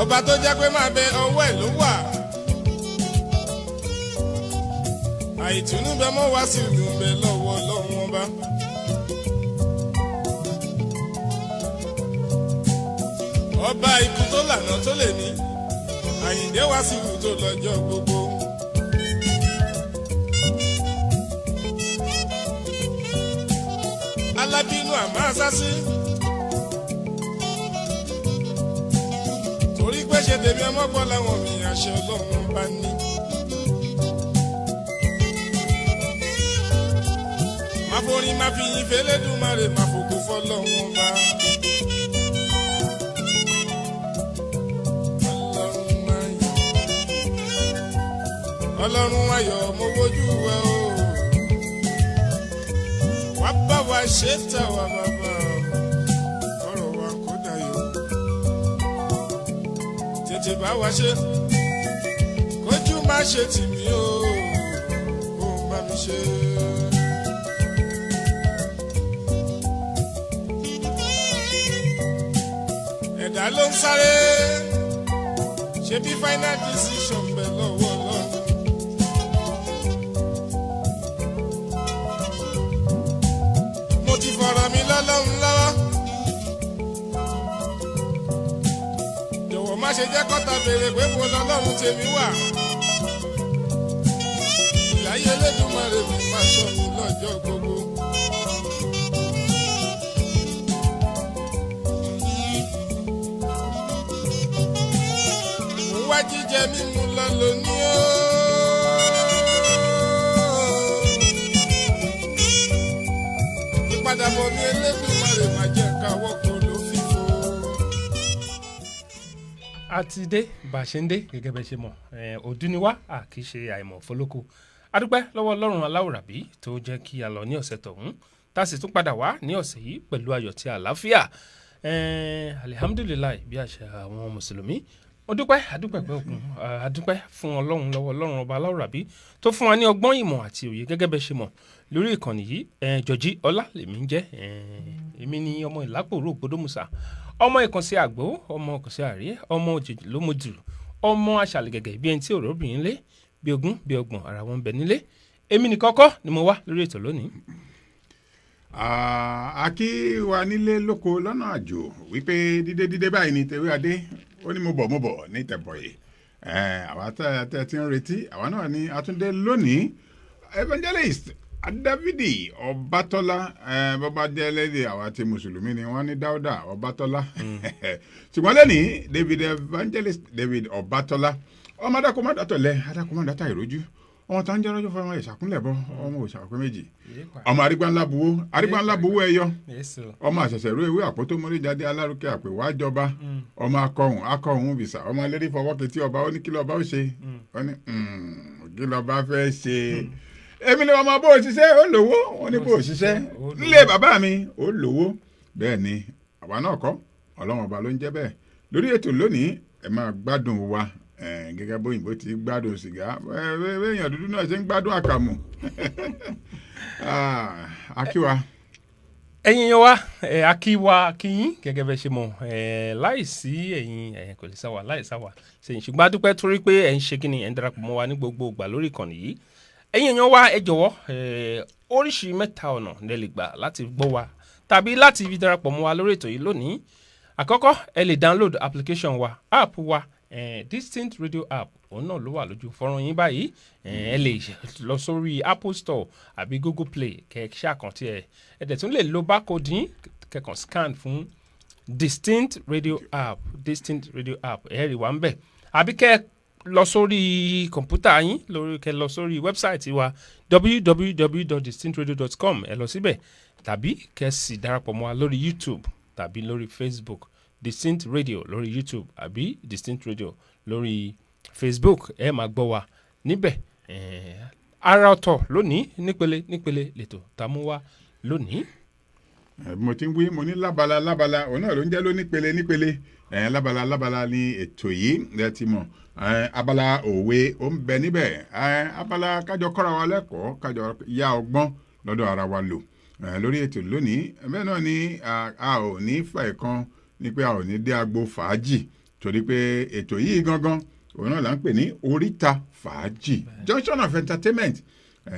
ọba tó jẹ́ pé máa bẹ ọwọ́ ẹ̀ ló wà. àìtùnú bẹ mọ́ wá sí ìlú bẹ lọ́wọ́ Ọlọ́run ọba. ọba ikú tó lànà tó lè ní Àyìndé wá sí ìlú tó lọ́jọ́ gbogbo. alábínú àmọ́ àsásí torí pé ṣe tèmi ọmọgbọ́n làwọn mi àṣẹ Ọlọ́run bá ní. má forin má fi yin f'Ẹlẹ́dùmarè má fògo f'Ọlọ́run bá. Ọlọ́run ayọ̀ mo wojú wa o wá bá wa ṣe tà wá bàbá ọ̀rọ̀ wa kò dayọ̀ tètè bá wa ṣe kójú má ṣe tì mí o kó bá mi ṣe. ẹ̀dá ló ń sáré ṣe bí final decision bẹ̀ lọ́wọ́ Ọlọ́run. fọ̀rọ̀ mi lọ́lọ́run lọ́wọ́ jọ̀wọ́ má ṣe jẹ́ kọ́ta béèrè pé mo lọ́lọ́run tèmi wà. ìláyé Elédùmarè mi máa ṣọ́ mi lọ́jọ́ gbogbo. mo wá jíjẹ mímu lọ lónìí o. Padàbọ̀ ní Elédùmarè máa jẹ́ káwọ́ kó ló fífo. a ti dé bá a ṣe ń dé gẹ́gẹ́ bẹ́ẹ̀ ṣe mọ̀ ọdún ni wá a kì í ṣe àìmọ̀ fọlọ́kọ. a dúpẹ́ lọ́wọ́ Ọlọ́run aláwòrábí tó jẹ́ kí a lọ ní ọ̀sẹ̀ tọ̀hún tá a sì tún padà wá ní ọ̀sẹ̀ yìí pẹ̀lú ayọ̀ tí àlàáfíà. alihamudulilayi bí àṣà àwọn mùsùlùmí mo dúpẹ́ àdúpẹ́ pẹ́ òkun àdúpẹ́ fún Ọlọ́run lọ́wọ́ Ọlọ́run ọba aláwòrábí tó fún wa ní ọgbọ́n ìmọ̀ àti òye gẹ́gẹ́ bẹ́ẹ̀ ṣe mọ̀ lórí ìkànnì yìí jọjí ọlá lèmi ń jẹ́ èmi ni ọmọ ìlápòrò ògbódòmùsà ọmọ ìkànsí àgbò ọmọ ìkànsí àrí ọmọ òjèjì lómodù ọmọ aṣàlẹ̀ gẹ̀gẹ̀ bí ẹni tí òrò obìnrin lé bí ogún bí ọgbọ̀n ara wọn bẹ nílé èmi nìkan kọ́ ni mo wá lórí ètò lónìí. a kí wa nílé lóko lọ́nà àjò wípé dídé báyìí ni tèwé adé ó ní mo bọ̀ ní tẹ̀bọ̀yè àwa tẹ́ ti ń retí àwa náà ni àtúndé lónìí evangelist Adávìdì Ọbátọ́lá bọ́bá jẹ́ lẹ́dẹ̀ àwa ti mùsùlùmí ni wọ́n ní Dáúdà Ọbátọ́lá ṣùgbọ́n lẹ́nìí evangelist David Ọbátọ́lá ọmọ adákọ̀mọ́dátà ìrójú ọmọ tó ń jẹ́ rọ́jò fún ọmọ ìṣàkúnlẹ̀ bọ́ ọmọ òṣàkún méjì ọmọ arígbánlá buwó ẹyọ ọmọ àṣẹ̀ṣẹ̀ rú ewé àpótó móríjáde alárúkẹ́ àpèwájọba ọmọ akọ̀hún bìsà ọmọ lérí fọwọ́kẹ́tì ọba ó ní kí lọ́ba ó ṣe ó ní kí lọ́ba fẹ́ ṣe èmi ni ọmọ bó o ṣiṣẹ́ ó lówó wọn ní bó o ṣiṣẹ́ nílé bàbá mi ó lówó bẹ́ẹ̀ ni àwa náà kọ́ Ọlọ́run ọba ló ń jẹ́ bẹ́ẹ̀ lórí ètò lónìí ẹ máa gbádùn wa gẹ́gẹ́ bóyìnbó ti gbádùn sìgá èèyàn dúdú náà ṣe ń gbádùn àkàmù akíwa. ẹ̀yin yan wa akíwa akíyín gẹ́gẹ́ bẹ́ẹ̀ ṣe mọ̀ láìsí ẹ̀yin kò lè sáwà láìsáwà ṣèyìn ṣùgbọ́n a dúpẹ́ torí pé ẹ̀ ń ṣe kí ni ẹ̀ ń darapọ̀ mọ́ wa ní gbogbo ìgbà lórí ìkànnì yìí. ẹ̀yin èèyàn wa ẹ jọ̀wọ́ oríṣi mẹ́ta ọ̀nà lẹ lè gbà láti gbọ́ wa tàbí láti fi darapọ̀ mọ́ wa lórí ètò yìí lónìí. àkọ́kọ́ ẹ lè download application wa app wa Distinct Radio app òun náà ló wà lójú fọ́nrán yín báyìí ẹ lè lọ sórí Apple Store àbí Google Play kẹ̀kẹ́ àkàntì ẹ dẹ̀ tún lè lo barcode yín kẹ̀kàn scan fún Distinct Radio app ẹ rí wa ń bẹ̀ àbí kẹ́ lọ sórí kọ̀ǹpútà yín kẹ́ lọ sórí wẹ́bsáìtì wa www.distinctradio.com ẹ lọ síbẹ̀ tàbí kẹ́ sì darapọ̀ mọ́ wa lórí YouTube tàbí lórí Facebook Distinct Radio lórí YouTube àbí Distinct Radio lórí Facebook ẹ máa gbọ́ wa níbẹ̀ ara ọ̀tọ̀ lónìí nípele lẹ́tọ̀ tá a mú wá lónìí. mo ti ń wí mo ní lábala òun náà ló ń jẹ́ ló nípele lábala ní ètò yìí ẹ ti mọ̀ abala òwe ó ń bẹ níbẹ̀ abala kájọ kọ́ra wa lẹ́kọ̀ọ́ kájọ yá ọgbọ́n lọ́dọ̀ ara wa lò lórí ètò lónìí bẹ́ẹ̀ náà ni a ò ní fà kan ní pé a ò ní dé agbo fàájì torí pé ètò yìí gangan òun náà là ń pè ní oríta fàájì junction of entertainment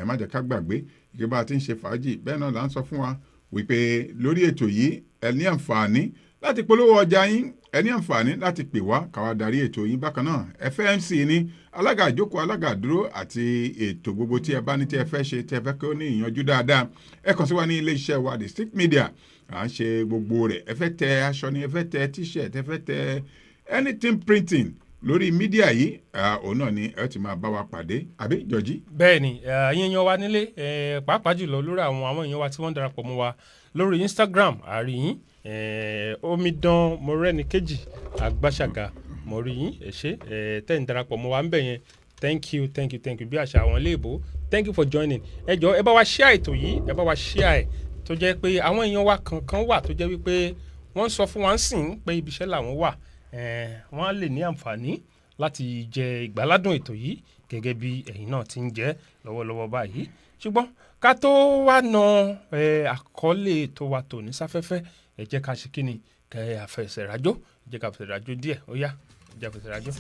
má jẹ́ ká gbàgbé ike bá a ti ń ṣe fàájì bẹ́ẹ̀ náà là ń sọ fún wa wípé lórí ètò yìí ẹ ní àǹfààní láti polówó ọjà yín ẹ ní àǹfààní láti pè wá káwá darí ètò yín bákan náà FMC ní alága ìjókòó alága dúró àti ètò gbogbo tí ẹ bá ní tí ẹ fẹ́ ṣe tí ẹ fẹ́ kí ó ní ìyanjú dáadáa ẹ kàn sí wa ní iléeṣẹ́ wa District Media à ń ṣe gbogbo rẹ̀ ẹ fẹ́ tẹ aṣọ ni ẹ fẹ́ tẹ t-shirt ẹ fẹ́ tẹ anything printing lórí mídíà yìí òun náà ni ẹ ti máa bá wa pàdé àbí jọjí. bẹ́ẹ̀ni ẹ̀yin èèyàn wa nílé pàápàá jùlọ lórí àwọn èèyàn wa tí wọ́n darapọ̀ mọ́ wa lórí Instagram àríyìn omidan Mọ́rẹ́níkejì Àgbàṣàgà mọ̀ríyìn ẹ̀ṣẹ́ tẹ́ ń darapọ̀ mọ́ wa ń bẹ̀ yẹn thank you bí àṣà àwọn iléèbó thank you for joining. ẹ jọ̀ọ́ ẹ bá wa share ètò yìí ẹ bá wa share ẹ̀ tó jẹ́ pé àwọn èèyàn wa kankan wà tó jẹ́ wípé wọ́n sọ fún wa ń sìn pé ibiṣẹ́ làwọn wà wọ́n á lè ní àǹfààní láti jẹ ìgbàládùn ètò yìí gẹ́gẹ́ bí ẹ̀yin náà ti ń jẹ lọ́wọ́lọ́wọ́ báyìí ṣùgbọ́n ká tó wá na àkọlé ètò wa tò ní sáfẹ́fẹ́ ẹ jẹ́ ká ṣe kíni kẹ́ àfẹsẹ̀rájò ẹ jẹ́ ká fẹsẹ̀rájò díẹ̀ ó yá ẹ jẹ́ àfẹsẹ̀rájò.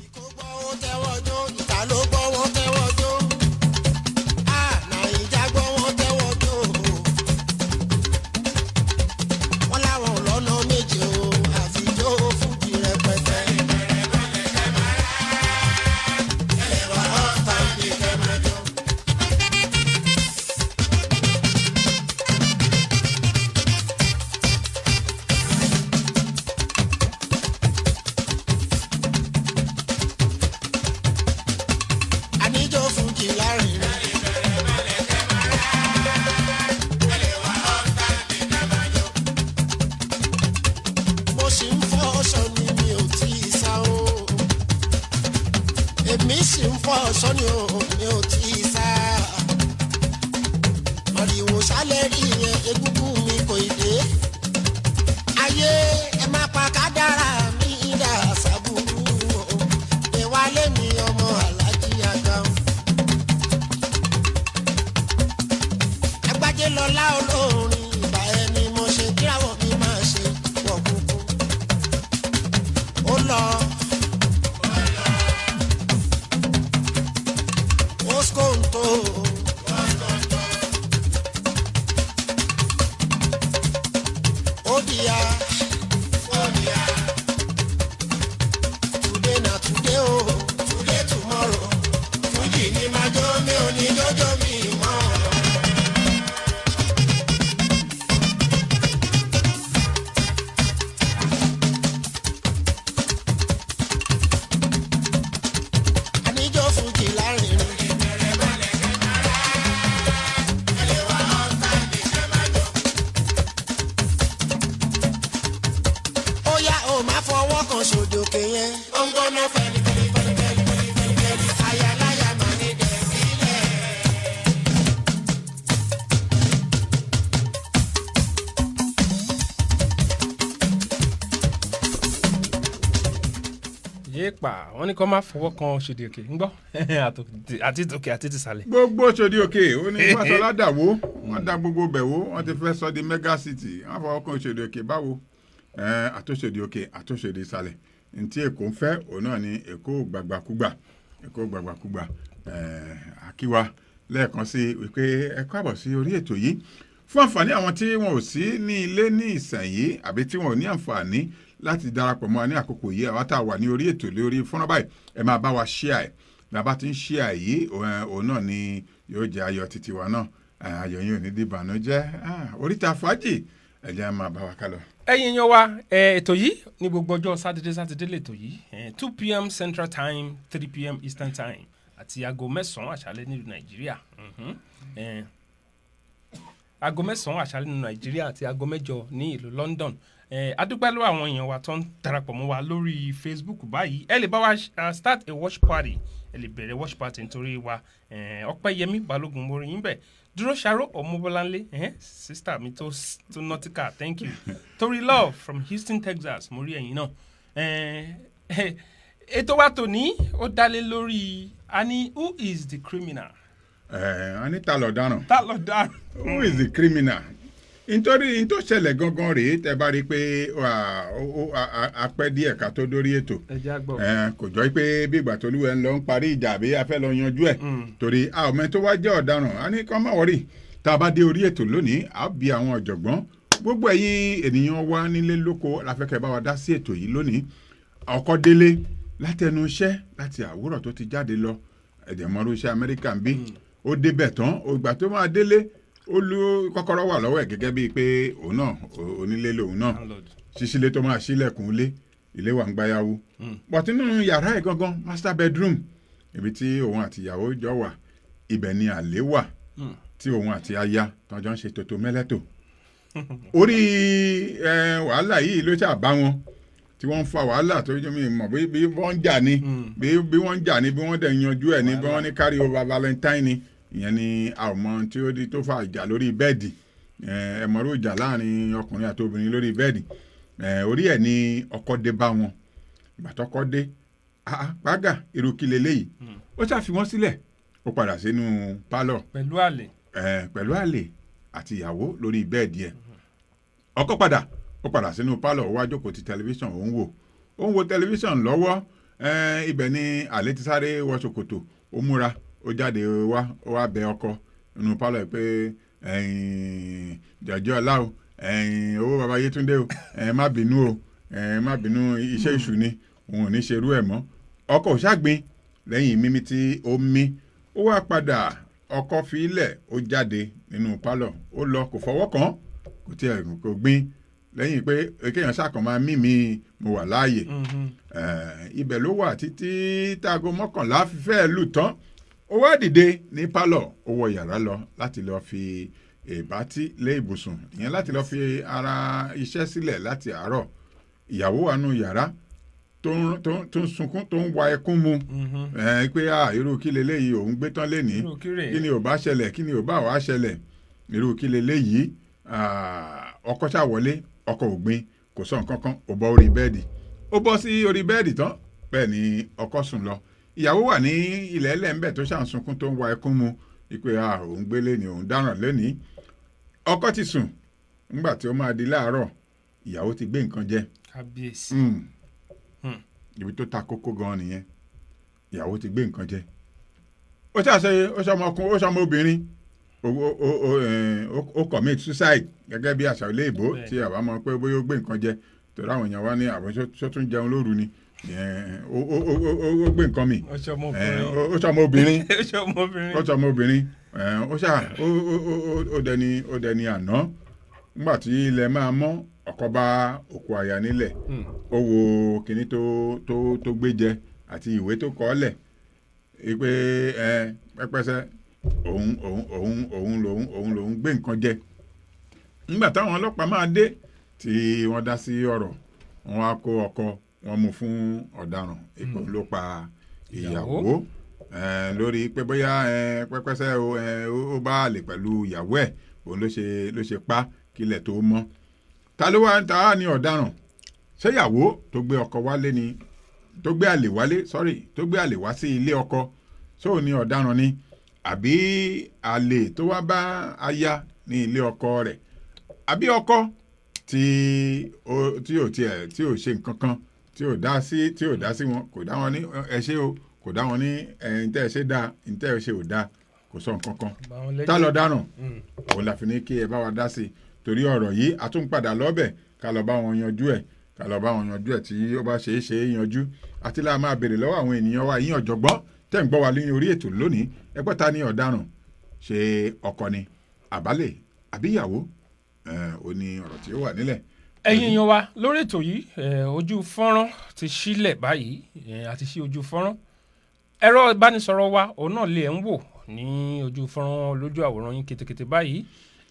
pa wọ́n ní kó má fọwọ́ kan ṣòdì òkè ń gbọ́ àti tòkè àti tìsàlẹ̀. gbogbo ṣòdì òkè ó ní Fáṣọlá dàwó wọ́n dá gbogbo bẹ̀wò wọ́n ti fẹ́ sọ di mega city wọ́n fọwọ́ kan ṣòdì òkè báwo àtúnṣòdì òkè àtúnṣòdì ìsàlẹ̀ ntí èkó ń fẹ́ òun náà ní èkó gbàgbàkúgbà àkíwá lẹ́ẹ̀kan sí wípé ẹ káàbọ̀ sí orí ètò yìí fún àǹfààní àwọn tí wọn ò sí ní ilé ní ìsẹ̀yìn àbí tí wọn ò ní àǹfààní láti darapọ̀ mọ́ ní àkókò yìí àwa tá a wà ní orí ètò lórí fọ́nrán báyìí ẹ máa bá wa share ẹ̀ bí a bá ti ń share yìí òun náà ni yóò jẹ́ ayọ̀ títí wa náà ayọ̀ yìí ò ní dìbànújẹ́ oríta fàájì ẹ jẹ́ máa bá wa ká lọ. ẹ̀yin yan wa ètò yìí ní gbogbo ọjọ́ sátidé lètò yìí 2 p.m. Central Time 3 p.m. Eastern Time àti aago 9 àṣálẹ́ nílùú Nàìjíríà aago 9 àṣálẹ́ nílùú Nàìjíríà àti aago 8 ní ìlú London. Adúpẹ́ lọ́wọ́ àwọn èèyàn wa tó ń darapọ̀ mọ́ wa lórí Facebook báyìí ẹ lè bá wa start a watch party ẹ lè bẹ̀rẹ̀ watch party nítorí wa Ọpẹ́yẹmí Balógun mo rí yín bẹ̀ Dúró Ṣaró Ọmọbọ́láńlé sister mi tó nautica thank you Torí Love from Houston Texas mo rí ẹ̀yin náà ètò wa tòní ó dálé lórí ani who is the criminal. a ní ta lọ̀daràn. ta lọ̀daràn. who is the criminal. nítorí n tó ṣẹlẹ̀ gangan rèé tẹ́ bá rí i pé a pẹ́ díẹ̀ ká tó dórí ètò ẹ jẹ́ àgbọ̀. kò jọ pé bí ìgbà tó lúwẹ̀ ń lọ ń parí ìjà àbí a fẹ́ lọ yanjú ẹ̀ torí a ò mẹ́ tó wá jẹ́ ọ̀daràn a ní kọ́ máa wọ̀rí tá a bá dé orí ètò lónìí a bí àwọn ọ̀jọ̀gbọ́n gbogbo ẹ̀yin ènìyàn wa nílé lóko láfẹ́kẹ́ bá wa dá sí ètò yìí lónìí ọkọ délé látẹnu iṣẹ́ láti àwúrọ̀ tó ti jáde lọ ẹ̀dẹ̀mọ́rú iṣẹ́ Amẹ́ríkà ń bí ó débẹ̀ tán ìgbà tó máa délé ó lu kọ́kọ́rọ́ wà lọ́wọ́ ẹ̀ gẹ́gẹ́ bíi pé òun náà onílé lòun náà ṣíṣílé tó máa ṣílẹ̀kùn ilé wà ń gbáyàwó bọ̀tí nínú yàrá ẹ̀ gangan master bedroom ibi tí òun àti ìyàwó jọ wà ibẹ̀ ni àlè wà tí òun àti aya tọ́jọ́ ń ṣe tòtò mẹ́lẹ́tò orí wàhálà yìí ló ṣàbá wọn tí wọ́n ń fa wàhálà tó jẹ́ mi mọ̀ bí wọ́n ń jà ní bí wọ́n ń jà ní bí wọ́n dẹ̀ yanjú ẹ̀ ní bí wọ́n ní carry over Valentine ni ìyẹn ni a ò mọ tí ó di tó fa ìjà lórí bẹ́ẹ̀dì ẹ̀mọ́rú ìjà láàrin ọkùnrin àti obìnrin lórí bẹ́ẹ̀dì orí ẹ̀ ni ọkọ dé bá wọn ìgbà tọkọ dé pàgà irú kí leléyìí ó ṣàfi wọ́n sílẹ̀ ó padà sínú pálọ̀ pẹ̀lú àlè àti ìyàwó lórí bẹ́ẹ̀dì ẹ̀ ọkọ ó padà sínú pálọ̀ ó wá jókòó ti tẹlifíṣàn ó ń wo tẹlifíṣàn lọ́wọ́ ibẹ̀ ni àlè ti sáré wọ ṣòkòtò ó múra ó jáde wá ó wá bẹ ọkọ nínú pálọ̀ pé jọjọ́ ọlá o owó baba Yétúndé o má bínú o má bínú iṣẹ́ ìṣù ni òun ò ní ṣerú ẹ̀ mọ́ ọkọ ò ṣàgbìn lẹ́yìn mímí tí ó mí ó wá padà ọkọ fi ilẹ̀ ó jáde nínú pálọ̀ ó lọ kò fọwọ́ kàn kò tiẹ̀ kò gbìn lẹ́yìn pé kéèyàn ṣàkàn máa mímí mo wà láàyè ibẹ̀ ló wà títí táago 11 fífẹ́ lù tán ó wá dìde ní pálọ̀ ó wọ yàrá lọ láti lọ fi ìbátí lé ibùsùn ìyẹn láti lọ fi ara iṣẹ́ sílẹ̀ láti àárọ̀ ìyàwó wà nù yàrá tó ń sunkún tó ń wa ẹkún mu pé irú kí leléyìí òun gbé tán lénìí kí ni ò bá ṣẹlẹ̀ kí ni ò bá wàá ṣẹlẹ̀ irú kí leléyìí ọkọ ṣàwọlé ọkọ ògbìn kò sọ nǹkan kan ó bọ́ orí bẹ́ẹ̀dì ó bọ́ sí orí bẹ́ẹ̀dì tán bẹ́ẹ̀ ni ọkọ sùn lọ ìyàwó wà ní ilẹ̀ ẹlẹ́ńbẹ̀ tó ṣàǹsunkún tó ń wa ẹkún mu ìpè òun gbé lẹ́ni òun dáràn lẹ́ni ọkọ ti sùn nígbà tí ó máa di láàárọ̀ ìyàwó ti gbé nǹkan jẹ kábíyèsí ibi tó ta kókó gan nìyẹn ìyàwó ti gbé nǹkan jẹ ó ṣàṣe ó ṣọmọ obìnrin ó commit suicide gẹ́gẹ́ bí àṣà ilé ìbò tí àwa mọ̀ pé bóyá ó gbé nǹkan jẹ torí àwọn èèyàn wá ní àbọ̀ tó tún jẹun lóru ni ó gbé nǹkan mi ó ṣọmọ obìnrin ó dẹni àná nígbà tí ilẹ̀ máa mọ́ ọkọ bá òkú aya nílẹ̀ ó wo kinní tó gbé jẹ àti ìwé tó kọ ọ́ lẹ̀ pé pẹ́pẹ́sẹ́ òun lòun gbé nǹkan jẹ nígbà táwọn ọlọ́pàá máa dé tí wọ́n dá sí ọ̀rọ̀ wọ́n á kó ọkọ wọ́n mú fún ọ̀daràn ipò ló pa ìyàwó lórí pé bóyá pẹ́pẹ́sẹ́ ó bá àlè pẹ̀lú ìyàwó ẹ̀ òun ló ṣe pa kílẹ̀ tó mọ́ ta ni ọ̀daràn ṣé ìyàwó tó gbé ọkọ wálé ni tó gbé àlè wálé tó gbé àlè wá sí ilé ọkọ sóò ní ọ̀daràn ni àbí àlè tó wá bá aya ní ilé ọkọ rẹ̀ àbí ọkọ tí ò ṣe nǹkan kan tí ò dá sí wọn kò dá wọn ní ẹ ṣe o kò dá wọn ní ntẹ́ ẹ ṣe dá ntẹ́ ẹ ṣe ò dá kò sọ nǹkan kan tá lọ dáràn òun la fi ní kí ẹ bá wa dá sí i torí ọ̀rọ̀ yìí a tún padà lọ́bẹ̀ ká lọ bá wọn yanjú ẹ̀ tí ó bá ṣe é ṣe é yanjú àti láà máa béèrè lọ́wọ́ àwọn ènìyàn wa yín ọ̀jọ̀gbọ́n tẹ́ ń gbọ́ wa lórí orí ètò lónìí ẹgbẹ́ ta ni ọ̀daràn ṣe ọkọ ni àbálẹ̀ àbíyàwó ó ní ọ̀rọ̀ tí ó wà nílẹ̀. ẹ̀yin yan wa lórí ètò yìí ojú fọ́nrán ti sílẹ̀ báyìí àti sí ojú fọ́nrán ẹ̀rọ ìbánisọ̀rọ̀ wa òun náà lè ń wò ní ojú fọ́nrán lójú àwòrán yín ketekete báyìí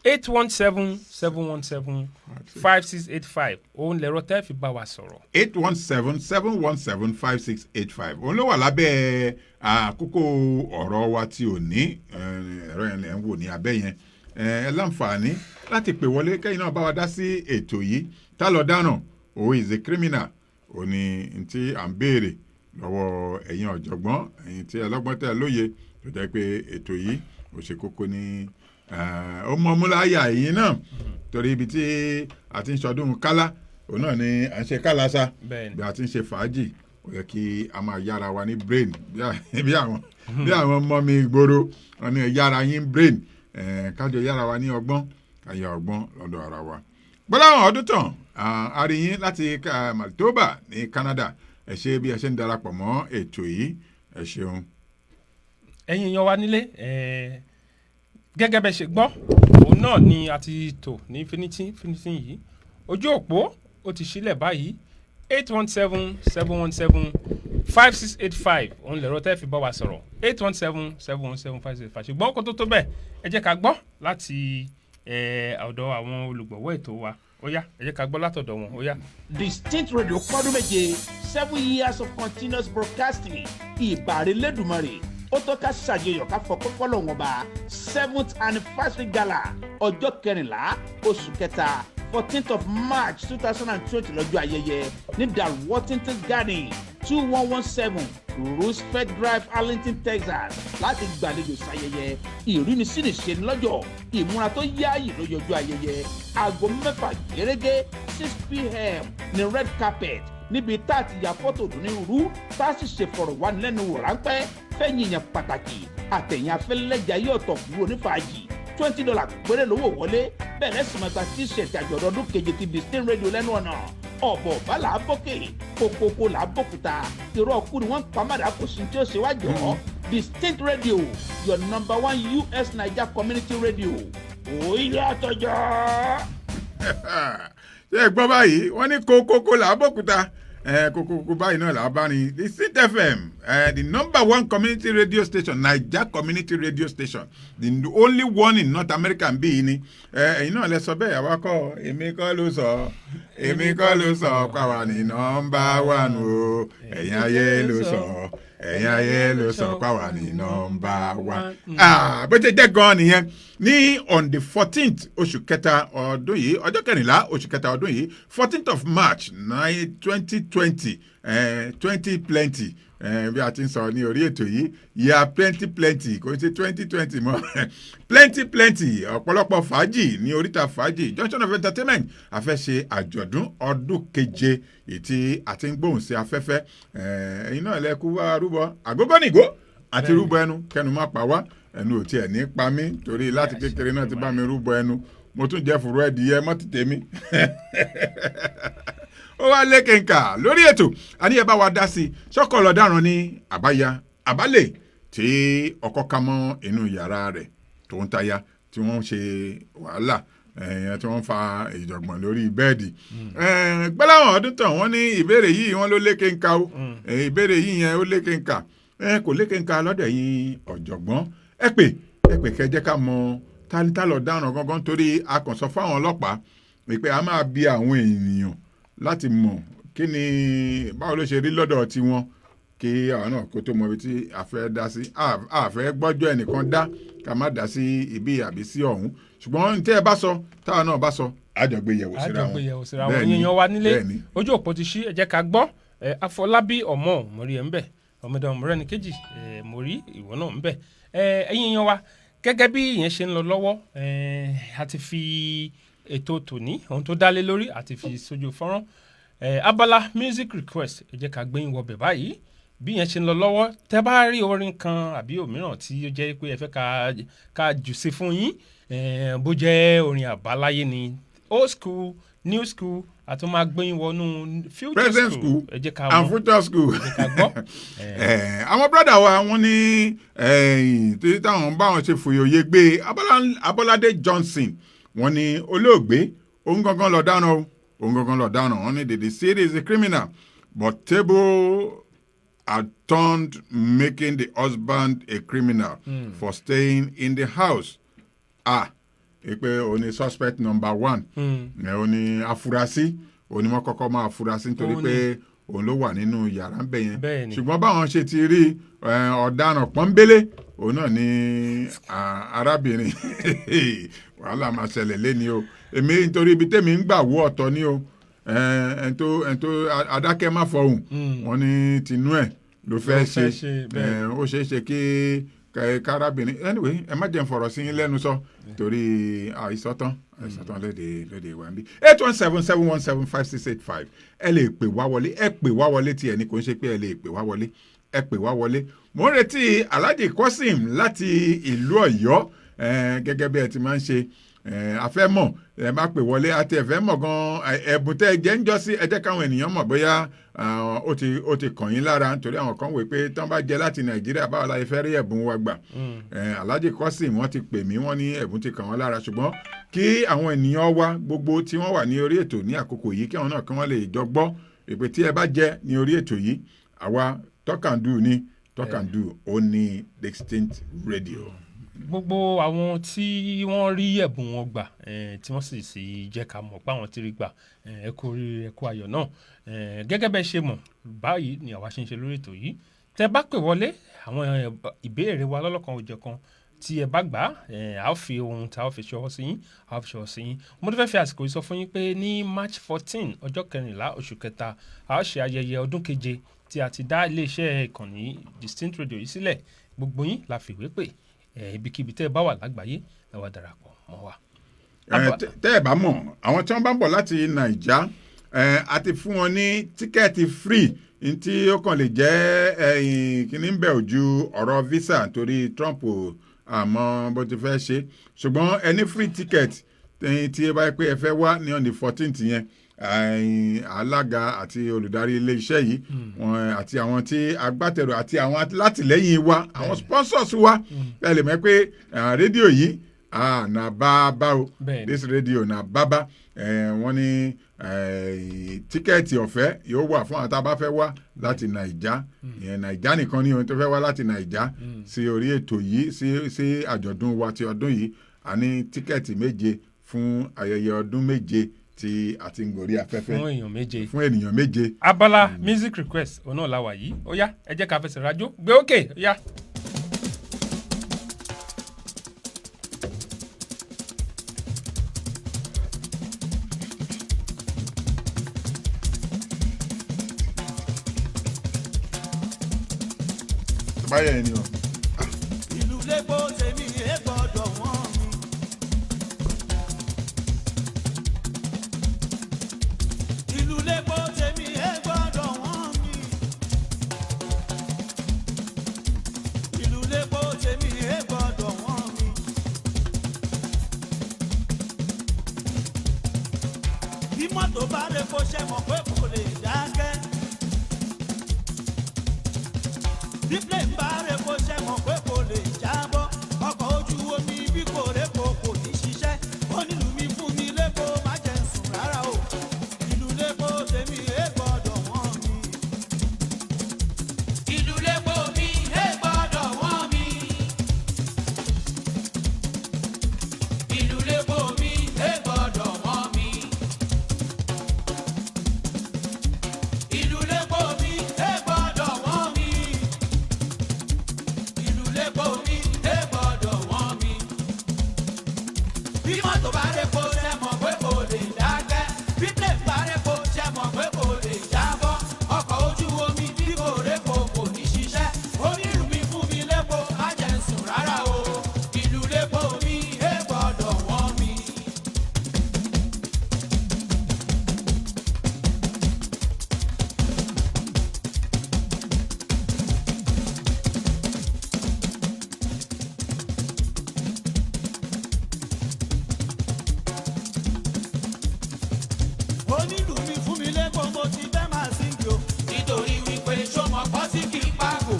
817-717-5685 òun lẹ̀rọ tẹ́ fi bá wa sọ̀rọ̀. 817-717-5685 òun ló wà lábẹ́ àkókò ọ̀rọ̀ wa tí ò ní ẹ̀rọ yẹn lẹ̀ ń wò ní abẹ́ yẹn ẹ láǹfààní láti pè wọlé kẹ́yìn náà bá wa dá sí ètò yìí tá lọ dáràn who is a criminal ò ní tí à ń béèrè lọ́wọ́ ẹ̀yin ọ̀jọ̀gbọ́n ẹ̀yin tí ẹlọ́gbọ́n tẹ́ lóye tó jẹ́ pé ètò yìí ó ṣe kókó ní ó mọ múláyà yìí náà torí ibi tí a ti ń ṣọdún kálá òun náà ni à ń ṣe kálásá bí a ti ń ṣe fàájì ó yẹ kí a máa yára wa ní brain bí àwọn ọmọ mi gbòòrò wọn ni yára yín brain kájọ yára wa ní ọgbọ́n káyà ọgbọ́n lọ́dọ̀ ara wa. gbọ́dọ̀ ọdún tán a rí yín láti Manitoba ní Canada ẹ ṣé bí ẹ ṣe ń darapọ̀ mọ́ ètò yìí ẹ ṣeun. ẹ̀yin yan wa nílé gẹ́gẹ́ bẹ́ ṣe gbọ́ òun náà ni a ti tò ní finiti yìí ojú òpó ó ti sílẹ̀ báyìí 817-717-5685 òun lẹ̀rọ tẹ́ fi bá wa sọ̀rọ̀ 817-717-5685 ṣùgbọ́n kó tó bẹ́ẹ̀ ẹ jẹ́ ká gbọ́ láti ọ̀dọ̀ àwọn olùgbọ̀wọ́ ètò wa ó yá ẹ jẹ́ ká gbọ́ látọ̀dọ̀ wọn ó yá. Distinct Radio pọ́dún méje 7 years of continuous broadcasting ìbàrẹ̀ lẹ́dùnmọ́rẹ̀ ó tó ká ṣàjọyọ̀ ká fọ kọ́kọ́ lọ́wọ́n bá 7th anniversary gala ọjọ́ 14 oṣù kẹta 14th of March 2020 lọ́jọ́ ayẹyẹ ní Dalworthington Garden 2117 Roosevelt Drive Arlington Texas láti gbàlejò sayẹyẹ ìrínisíniṣe lọ́jọ́ ìmúra tó yáàyè lójoojú ayẹyẹ aago 6 gẹ́gẹ́ 6 p.m. ní red carpet níbi tá a ti ya fọ́tò onírúurú tá a sì ṣe fọ̀rọ̀wánilẹ́nuwò ráńpẹ́ fẹ́yìn yẹn pàtàkì àtẹ̀yìn afẹ́lẹ́jà yóò tọ̀ kúrò onífàájì $20 péré lówó wọlé bẹ̀rẹ̀ sì máa gba t-shirt àjọ̀dún ọdún keje ti Distinct Radio lẹ́nu ọ̀nà ọ̀bọ̀ bá là á bókè kókókó là á bókúta irọ́ ọkú ni wọ́n ń pa mádà kò sí tí ó ṣe wájọ́ Distinct Radio your number 1 US Naija community radio òye àtọ̀jọ́. ṣé ẹ gbọ́ báyìí wọ́n ní kókókó là á bókúta kókókó báyìí náà là á bá ní Distinct FM the number 1 community radio station Naija community radio station the only one in North America ń bí yìí ni ẹ̀yin náà lẹ sọ bẹ́ẹ̀ àwa kọ́ èmi kọ́ ló sọ pàwọ́ ní number 1 o ẹ̀yin ayé ló sọ pàwọ́ ní number 1. bó ṣe jẹ́ gan-an nìyẹn ní on the 14th oṣù kẹta ọdún yìí ọjọ́ 14 oṣù kẹta ọdún yìí 14th of March 2020 20 plenty bí a ti ń sọ ní orí ètò yìí ya plenty kò ṣe 2020 mọ́ plenty ọ̀pọ̀lọpọ̀ fàájì ní oríta fàájì junction of entertainment a fẹ́ ṣe àjọ̀dún ọdún keje ètí àti ń gbóhùn sí afẹ́fẹ́ ẹ̀yin náà lẹ́kú wá rúbọ àgógónìgó àti rúbọ ẹnu kẹnu má pa wá ẹnu ò tiẹ̀ ní pa mí torí láti kékeré náà ti bá mi rúbọ ẹnu mo tún jẹ́ fùrọ̀ ẹ̀dìyẹ mọ́tì tèmi ó wá lékenkà lórí ètò àníyẹ bá wa dá sí ṣọ́kọ̀ lọ́daràn ní àbálẹ̀ tí ọkọ ká mọ́ inú yàrá rẹ̀ tó ń táyà tí wọ́n ń ṣe wàhálà tí wọ́n ń fa ìjọ̀gbọ̀n lórí bẹ́ẹ̀dì gbẹ́láwọn ọdún tán wọ́n ní ìbéèrè yìí wọ́n ló lékenkà o ìbéèrè yìí yẹn ó lékenkà kò lékenkà lọ́dọ̀ yín ọ̀jọ̀gbọ́n ẹ pè kẹjẹ́ ká mọ tálítàlọ̀ dáràn gangan torí a kàn sọ fáwọn ọlọ́pàá pé a máa bi àwọn ènìyàn láti mọ̀ kí ni báwo ló ṣe rí lọ́dọ̀ tiwọn kí àwọn náà kó tó mọ ibi tí a fẹ́ dá sí a fẹ́ gbọ́jọ́ ẹnìkan dá ká má dá sí ibi àbí sí ọ̀hún ṣùgbọ́n ní tí ẹ bá sọ táwọn náà bá sọ àjọgbéyẹ̀wò síra wọn èèyàn wa nílé ojú òpó ti ṣí ẹ jẹ́ ká gbọ́ Afọlábí ọmọ mọ̀rí ẹ̀ ń bẹ̀ ọmọdé ọmọrẹ́ ní kejì mọ̀rí ìwọ náà ń bẹ̀ ẹ̀yin èèyàn wa gẹ́gẹ́ bí ìyẹn ṣe ń lọ lọ́wọ́ a ti fi ètò tòní ohun tó dálé lórí àti fi sójú fọ́nrán abala music request ẹ jẹ́ ká gbẹ́yìn wọbẹ̀ báyìí bí yẹn ṣe ń lọ lọ́wọ́ tẹ́ bá rí orin kan àbí òmíràn tí ó jẹ́ pé ẹ fẹ́ ká jù sí fún yín bó jẹ́ orin àbáláyé ni old school new school àti máa gbẹ́yìn wọnú future present school ẹ jẹ́ ká and future school ẹ jẹ́ ká gbọ́. àwọn brọ́dà wa wọ́n ní tí táwọn báwọn ṣe fòyòye gbé Abọ́ládé Johnson wọ́n ní olóògbé òun gangan lọ dáná wọ́n ní the city is a criminal but table had turned making the husband a criminal for staying in the house. Pé òun ni suspect number 1 òun ni afurasí òun ni wọ́n kọ́kọ́ máa afurasí nítorí pé òun ló wà nínú yàrá ń bẹ̀ yẹn ṣùgbọ́n báwọn ṣe ti rí ọ̀daràn pọ́nbélé òun náà ni arábìnrin wàhálà máa ṣẹlẹ̀ lẹ́ni o èmi nítorí ibi tẹ́mi ń gbà wó ọ̀tọ̀ ni o ẹ̀ńtó adákẹ́ má fọhùn wọn ní tinú ẹ̀ ló fẹ́ ṣe ó ṣeé ṣe kí kárábìnrin anyway ẹ má jẹ́ n fọ̀rọ̀ sí yín lẹ́nu sọ torí àìsọ̀tán lóde ìwà ń bí 817-717-5685 ẹ lè pè wá wọlé tí ẹni kò ń ṣe pé ẹ lè pè wá wọlé ẹ pè wá wọlé mo ń retí Alhaji Kosim láti ìlú Ọ̀yọ́ gẹ́gẹ́ bí ẹ ti máa ń ṣe afẹ́mọ̀ ẹ má pè wọlé àti ẹ̀fẹ́ mọ̀ gan ẹ̀bùn tẹ́ ẹ jẹ́ ń jọ sí ẹ jẹ́ káwọn ènìyàn mọ̀ bóyá ó ti kàn yín lára nítorí àwọn kan wò pé tán bá jẹ láti Nàìjíríà báwo la fẹ́ rí ẹ̀bùn wa gbà Alhaji Kosim wọ́n ti pè mí wọ́n ní ẹ̀bùn ti kàn wọ́n lára ṣùgbọ́n kí àwọn ènìyàn wa gbogbo tí wọ́n wà ní orí ètò ní àkókò yìí kí àwọn náà kí wọ́n lè jọ gbọ́ ìpè tí ẹ bá jẹ ní orí ètò yìí àwa talk and do ó ní Distinct Radio. Gbogbo àwọn tí wọ́n rí ẹ̀bùn wọn gbà tí wọ́n sì jẹ́ ká mọ̀ pé àwọn ti rí gbà ẹ kú oríire ẹ kú ayọ̀ náà gẹ́gẹ́ bẹ́ẹ̀ ṣe mọ̀ báyìí ni àwa ṣe ń ṣe lórí ètò yìí tẹ́ bá pè wọlé àwọn ìbéèrè wa lọ́lọ́kan òjọ̀kan tí ẹ bá gbà á fi ohun tá a fi ṣọwọ́ sí yín a fi ṣọwọ́ sí yín mo tún fẹ́ fi àsìkò yìí sọ fún yín pé ní March 14 ọjọ́ 14 oṣù kẹta a ó ṣe ayẹyẹ ọdún keje tí a ti dá iléeṣẹ́ ìkànnì Distinct Radio yìí sílẹ̀ gbogbo yín la fìwé pè ibikíbi tẹ́ ẹ bá wà lágbàáyé ẹ wá darapọ̀ mọ́ wa. tẹ́ ẹ bá mọ̀ àwọn tí wọ́n bá ń bọ̀ láti Naija a ti fún wọn ní tíkẹ́ẹ̀tì free tí ó kàn lè jẹ́ kíní ń bẹ̀ ojú ọ̀rọ̀ visa torí Trump àmọ́ bó ti fẹ́ ṣe ṣùgbọ́n ẹni free ticket tí ẹ bá pé ẹ fẹ́ wá ní on the 14th yẹn alága àti olùdarí iléeṣẹ́ yìí àti àwọn tí agbátẹrù àti àwọn alátìlẹ́yìn wa àwọn sponsors wa ẹ lè mọ̀ pé rédíò yìí na bàbá o this radio na bàbá wọ́n ní tíkẹ́ẹ̀tì ọ̀fẹ́ yóò wà fún àwọn tá a bá fẹ́ wá láti Naija ìyẹn Naija nìkan ní ohun tó fẹ́ wá láti Naija sí orí ètò yìí sí àjọ̀dún wa ti ọdún yìí a ní tíkẹ́ẹ̀tì 7 fún ayẹyẹ ọdún 7 tí a ti ń gorí afẹ́fẹ́ fún ènìyàn méje. Abala music request òun náà la wà yìí ó yá ẹ jẹ́ ká fẹsẹ̀ rájò gbé òkè ó yá. báyẹ̀ ni o. ìlú lẹ́gbọ́ tèmi ẹ gbọ́dọ̀ wọ́n mi. ìlú lẹ́gbọ́ tèmi ẹ gbọ́dọ̀ wọ́n mi. ìlú lẹ́gbọ́ tèmi ẹ gbọ́dọ̀ wọ́n mi. bí mọ́tò bá rẹ̀ kó ṣe mọ̀ pé kò lè dákẹ́. bí plane bá rẹ̀ kó ṣe mọ̀ pé kò lè jábọ́. ọkọ̀ ojú omi bí kò rẹ̀ kò ní ṣiṣẹ́. ó nílùú mi fún mi lẹ́kọ̀ọ́ má jẹ́ ń sùn rárá o. ìlú lẹ́kọ̀ọ́ tèmi ẹ gbọ́dọ̀ wọ́n mi. ìlú lẹ́kọ̀ọ́ mi ẹ gbọ́dọ̀ wọ́n mi. ìlú lẹ́kọ̀ọ́ mi ẹ gbọ́dọ̀ wọ́n mi. ìlú lẹ́kọ̀ọ́ mi ẹ gbọ́dọ̀ wọ́n mi. ìlú lẹ́kọ̀ọ́ mi ẹ gbọ́dọ̀ wọ́n mi. bí mọ́tò bá rẹ̀ kó ṣe mọ̀ pé kò lè dákẹ́. bí plane bá rẹ̀ kó ṣe mọ̀ pé kò lè jábọ́. ọkọ̀ ojú omi bí kò rẹ̀ kò ní ṣiṣẹ́. onírú mi fún mi lẹ́kọ̀ọ́ má jẹ́ ń sùn rárá o. ìlú lẹ́kọ̀ọ́ mi ẹ gbọ́dọ̀ wọ́n mi. onílù mi fún mi lẹ́kọ̀ọ́ mo ti fẹ́ máa síngì o. nítorí wípé sọmọ pọ́ sí kì í pàgò.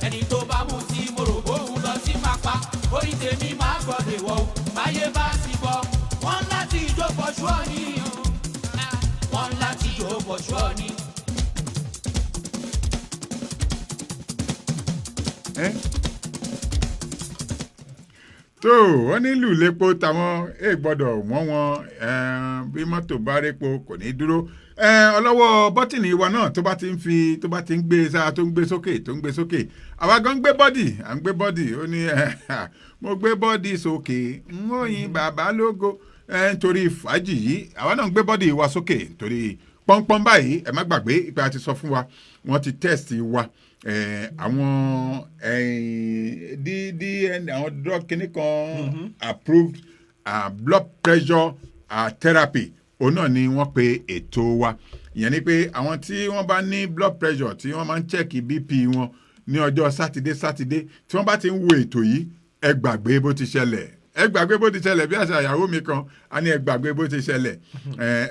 ẹni tó bá mú tí mo rò bóun lọ sí máa pa. orí tèmi máa gbọ́dọ̀ wọ̀ o. báyé bá ti bọ̀ wọ́n láti jó bọ̀ṣú ọ̀nì o. wọ́n láti jó bọ̀ṣú ọ̀nì. tó wọ́n nílùú lépo táwọn gbọ́dọ̀ wọ́n wọn bí mọ́tò bá répo kò ní dúró ọlọ́wọ́ bọ́tìnì wa náà tó bá ti ń gbé sára tó ń gbé sókè àwa gan ń gbé bọ́dì à ń gbé bọ́dì ó ní mo gbé bọ́dì sókè ń ròyìn bàbá lógo nítorí fàájì yìí àwa náà ń gbé bọ́dì wa sókè nítorí pọ́npọ́n báyìí ẹ má gbàgbé ìpè àti sọ fún wa wọ́n ti test wa àwọn àwọn drug kìíní kan approved blood pressure therapy òun náà ni wọ́n pe ètò wa ìyẹn ni pé àwọn tí wọ́n bá ní blood pressure tí wọ́n máa ń check bp wọn ní ọjọ́ sátidé tí wọ́n bá ti ń wo ètò yìí ẹ gbàgbé bó ti ṣẹlẹ̀ bí àṣà ìyàwó mi kan a ní ẹ gbàgbé bó ti ṣẹlẹ̀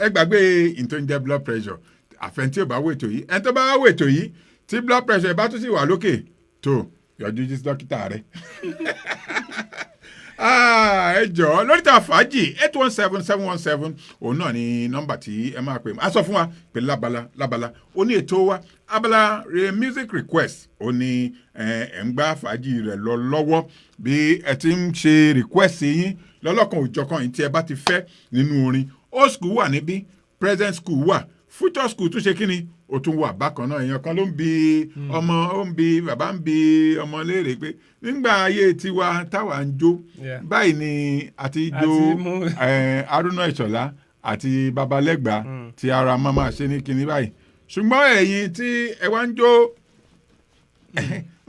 ẹ gbàgbé ìtòǹjẹ blood pressure àfẹn tí ò bá wo ètò yìí ẹni tó bá wo ètò yìí tí blood pressure bá tún sì wà lókè tó yọjú sí dókítà rẹ. ẹ jọ̀ọ́ lórí ta fàájì 817-717 òun náà ni nọ́mbà tí ẹ máa pè mí a sọ fún wa pé lábala ó ní ètò wa abala music request ó ní ẹ̀ ń gbá fàájì rẹ̀ lọ lọ́wọ́ bí ẹ ti ń ṣe request yín lọ́lọ́kan òjọ̀kan yìí tí ẹ bá ti fẹ́ nínú orin old school wà níbí present school wà future school tún ṣe kí ni ó tún wà bákan náà èèyàn kan ló ń bi ọmọ ó ń bi bàbá ń bi ọmọ léèrè pé nígbà ayé tiwa táwa ń jó báyìí ni àti jó Haruna Ìṣọ̀lá àti Babalẹ́gbà tí ara máa ṣe ní kinní báyìí ṣùgbọ́n ẹ̀yin tí ẹ wá ń jó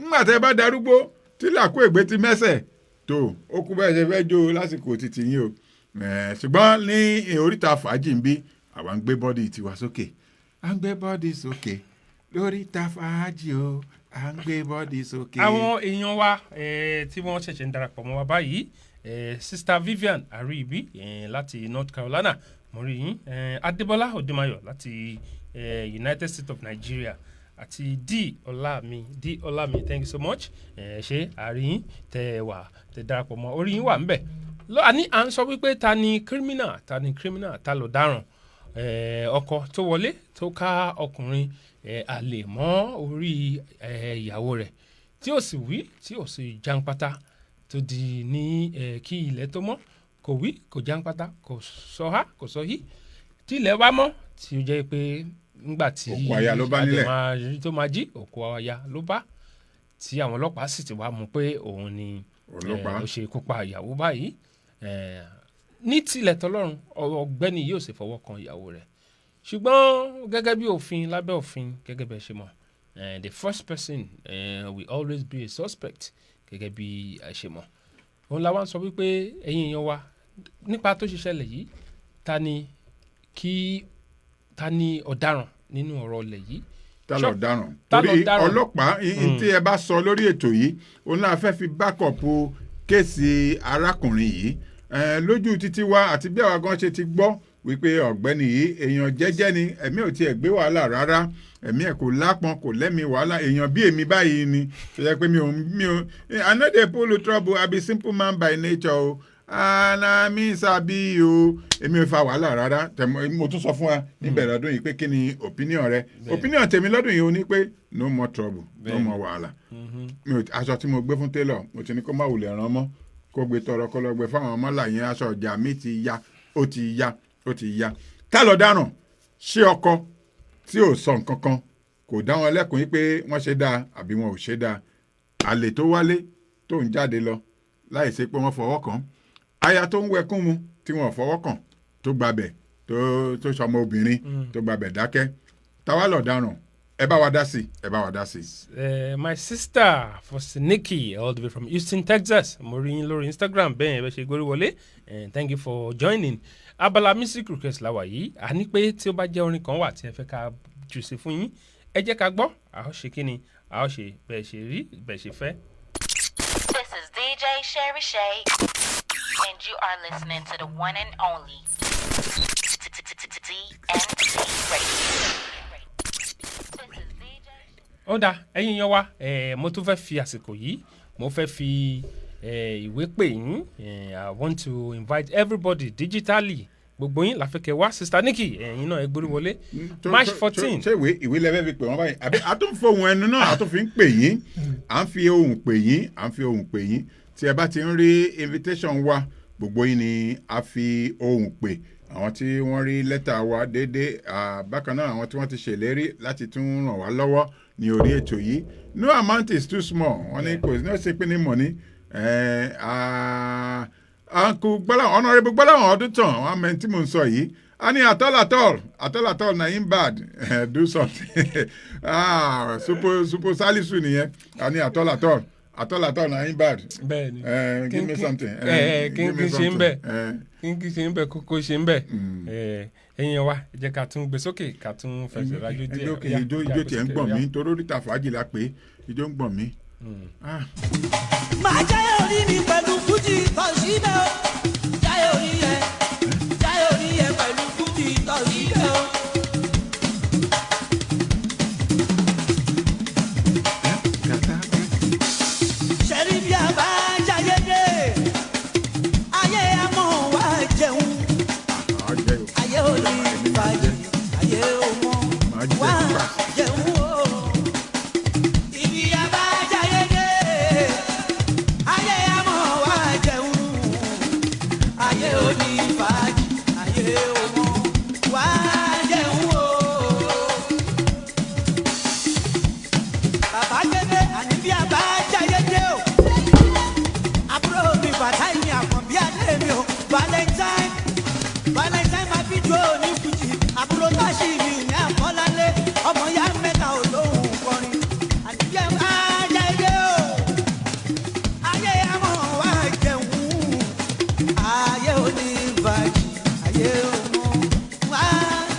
nígbà tẹ́ bá darúgbó tí làkó ègbé ti mẹ́sẹ̀ tó ó kú bẹ́ẹ̀ ṣe fẹ́ jó lásìkò títí yín o ṣùgbọ́n ní oríta fàájì ń bí àwa ń gbé bọ́dì tiwa sókè à ń gbé bọ́dì sókè lórí ta fàájì o à ń gbé bọ́dì sókè. àwọn èèyàn wa tí wọ́n ṣẹ̀ṣẹ̀ ń darapọ̀ mọ́ wa báyìí Sister Vivian Aribi láti North Carolina mo rí yín Adébọ́lá Odemayo láti United States of Nigeria àti D Ọlámi thank you so much ṣe àríyìn tẹ darapọ̀ mọ́ orí yín wà ń bẹ̀ àní à ń sọ wípé ta ni criminal ta ló dáràn ọkọ tó wọlé tó ká ọkùnrin àlè mọ́ orí ìyàwó rẹ̀ tí ò sì wí tí ò sì jàǹpátá tó di ní kí ilẹ̀ tó mọ́ kò wí kò jàǹpátá kò sọ há kò sọ hí tí ilẹ̀ wá mọ́ tí ó jẹ́ pé ńgbà tí òkú aya ló bá nílẹ̀ tó máa jí òkú aya ló bá tí àwọn ọlọ́pàá sì ti wá mú pé òun ni ó ṣe ikú pa ìyàwó báyìí ní tilẹ̀ tọlọ́run ọ̀gbẹ́ni yóò sì fọwọ́ kan ìyàwó rẹ̀ ṣùgbọ́n gẹ́gẹ́ bí òfin lábẹ́ òfin gẹ́gẹ́ bẹ́ẹ̀ ṣe mọ̀ the first person will always be a suspect gẹ́gẹ́ bí a ṣe mọ̀ òun la wá ń sọ wípé ẹ̀yin èèyàn wa nípa tó ṣe ṣẹlẹ̀ yìí ta ni ọ̀daràn nínú ọ̀rọ̀ ilẹ̀ yìí. ta ló dáràn torí ọlọ́pàá tí ẹ bá sọ lórí ètò yìí òun náà fẹ́ fi bákọ̀pù kéèsì arákùnrin yìí lójú títí wa àti bí àwa gan ṣe ti gbọ́ wípé ọ̀gbẹ́ni yìí èèyàn jẹ́jẹ́ ni ẹ̀mí ò tiẹ̀ gbé wàhálà rárá ẹ̀mí ẹ̀ kò lápọn kò lẹ́mìí wàhálà èèyàn bí èmi báyìí ni ṣe jẹ́ pé mi ò I no dey pull trouble I be simple man by nature o ana mi sabi o èmi ò fa wàhálà rárá mo tún sọ fún wa níbẹ̀rẹ̀ ọdún yìí pé kí ni opinion rẹ opinion tèmi lọ́dún yìí ó ní pé no more trouble no more wàhálà aṣọ tí mo gbé fún tailor mo ti ní kó má wulẹ̀ rán mọ́ kó gbé tọrọ kó lọ gbé fáwọn ọmọlà yẹn aṣọ ọjà mi ti ya ó ti ya tá lọ dáràn ṣé ọkọ tí ò sọ nǹkan kan kò dá wọn lẹ́kùn yìí pé wọ́n ṣe dáa àbí wọn ò ṣe dáa àlè tó wálé tó ń jáde lọ láì ṣe pé wọ́n fọwọ́ kàn aya tó ń wẹkún mu tí wọ́n fọwọ́ kàn tó gbabẹ̀ tó sọmọ obìnrin tó gbabẹ̀ dákẹ́ táwa lọ dáràn ẹ bá wa dá sí. My sister Fosiniki all the way from Houston, Texas mo rí yín lórí Instagram bẹ́ẹ̀ yẹn bẹ́ẹ̀ ṣe gbórí wọlé thank you for joining abala music request la wà yìí a ní pé tí ó bá jẹ́ orin kan wà tí ẹ fẹ́ ká jù sí fún yín ẹ jẹ́ ká gbọ́ a ó ṣe kíni a ó ṣe bẹ́ẹ̀ ṣe rí bẹ́ẹ̀ ṣe fẹ́. This is DJ Sherry Shay and you are listening to the one and only DNT Radio. ó dá ẹ̀yin yan wa mo tún fẹ́ fi àsìkò yìí mo fẹ́ fi ìwé pè yín I want to invite everybody digitally gbogbo yín láfẹ́kẹ́ wá Sister Nikki ẹ̀yin náà ẹ gbórí wọlé March 14. ṣé ìwé lẹ́fẹ̀ẹ́ fi pè wọ́n báyìí àbí àtúnfòhùn ẹnu náà àtúnfi ń pè yín à ń fi ohùn pè yín tí ẹ bá ti ń rí invitation wa gbogbo yín ni a fi ohùn pè àwọn tí wọ́n rí lẹ́tà wa déédéé bákan náà àwọn tí wọ́n ti ṣèlérí láti tún ràn wá lọ́wọ́ ní orí ètò yìí no amount is too small wọ́n ní kò ní ṣe pé ní money àǹkù honorable Gbọ́láhàn Ọdúntàn àwọn amẹ́ni tí mò ń sọ yìí a ní at all na him bad do something supo salisu nìyẹn a ní at all na him bad give me something kí n ṣe ń bẹ̀ kí n ṣe ń bẹ̀ kókó ṣe ń bẹ̀ ẹ̀yin wa jẹ́ ká tún gbé sókè ká tún fẹsẹ̀ rájò díẹ̀. ijó tiẹ̀ ń gbọ̀n mí torí oríta fàájì la pé ijó ń gbọ̀n mí. máa jáyé orí mi pẹ̀lú fújì tọ̀síbẹ̀ o jáyé orí yẹn pẹ̀lú fújì tọ̀síbẹ̀ o. ṣẹ́rí bí a bá jáyé dé ayé amọ̀ wá jẹun ayé orí fàájì ayé ọmọ wá jẹun o. Valentine máa fi jó ní fújì àbúrò táṣì mi ní àkọ́lálé ọmọ ya mẹ́ta olóhùn kọrin àníjẹ́ ajá ilé o ayé àmọ́ wá jẹun ayé oníbàjì ayé ọmọ wá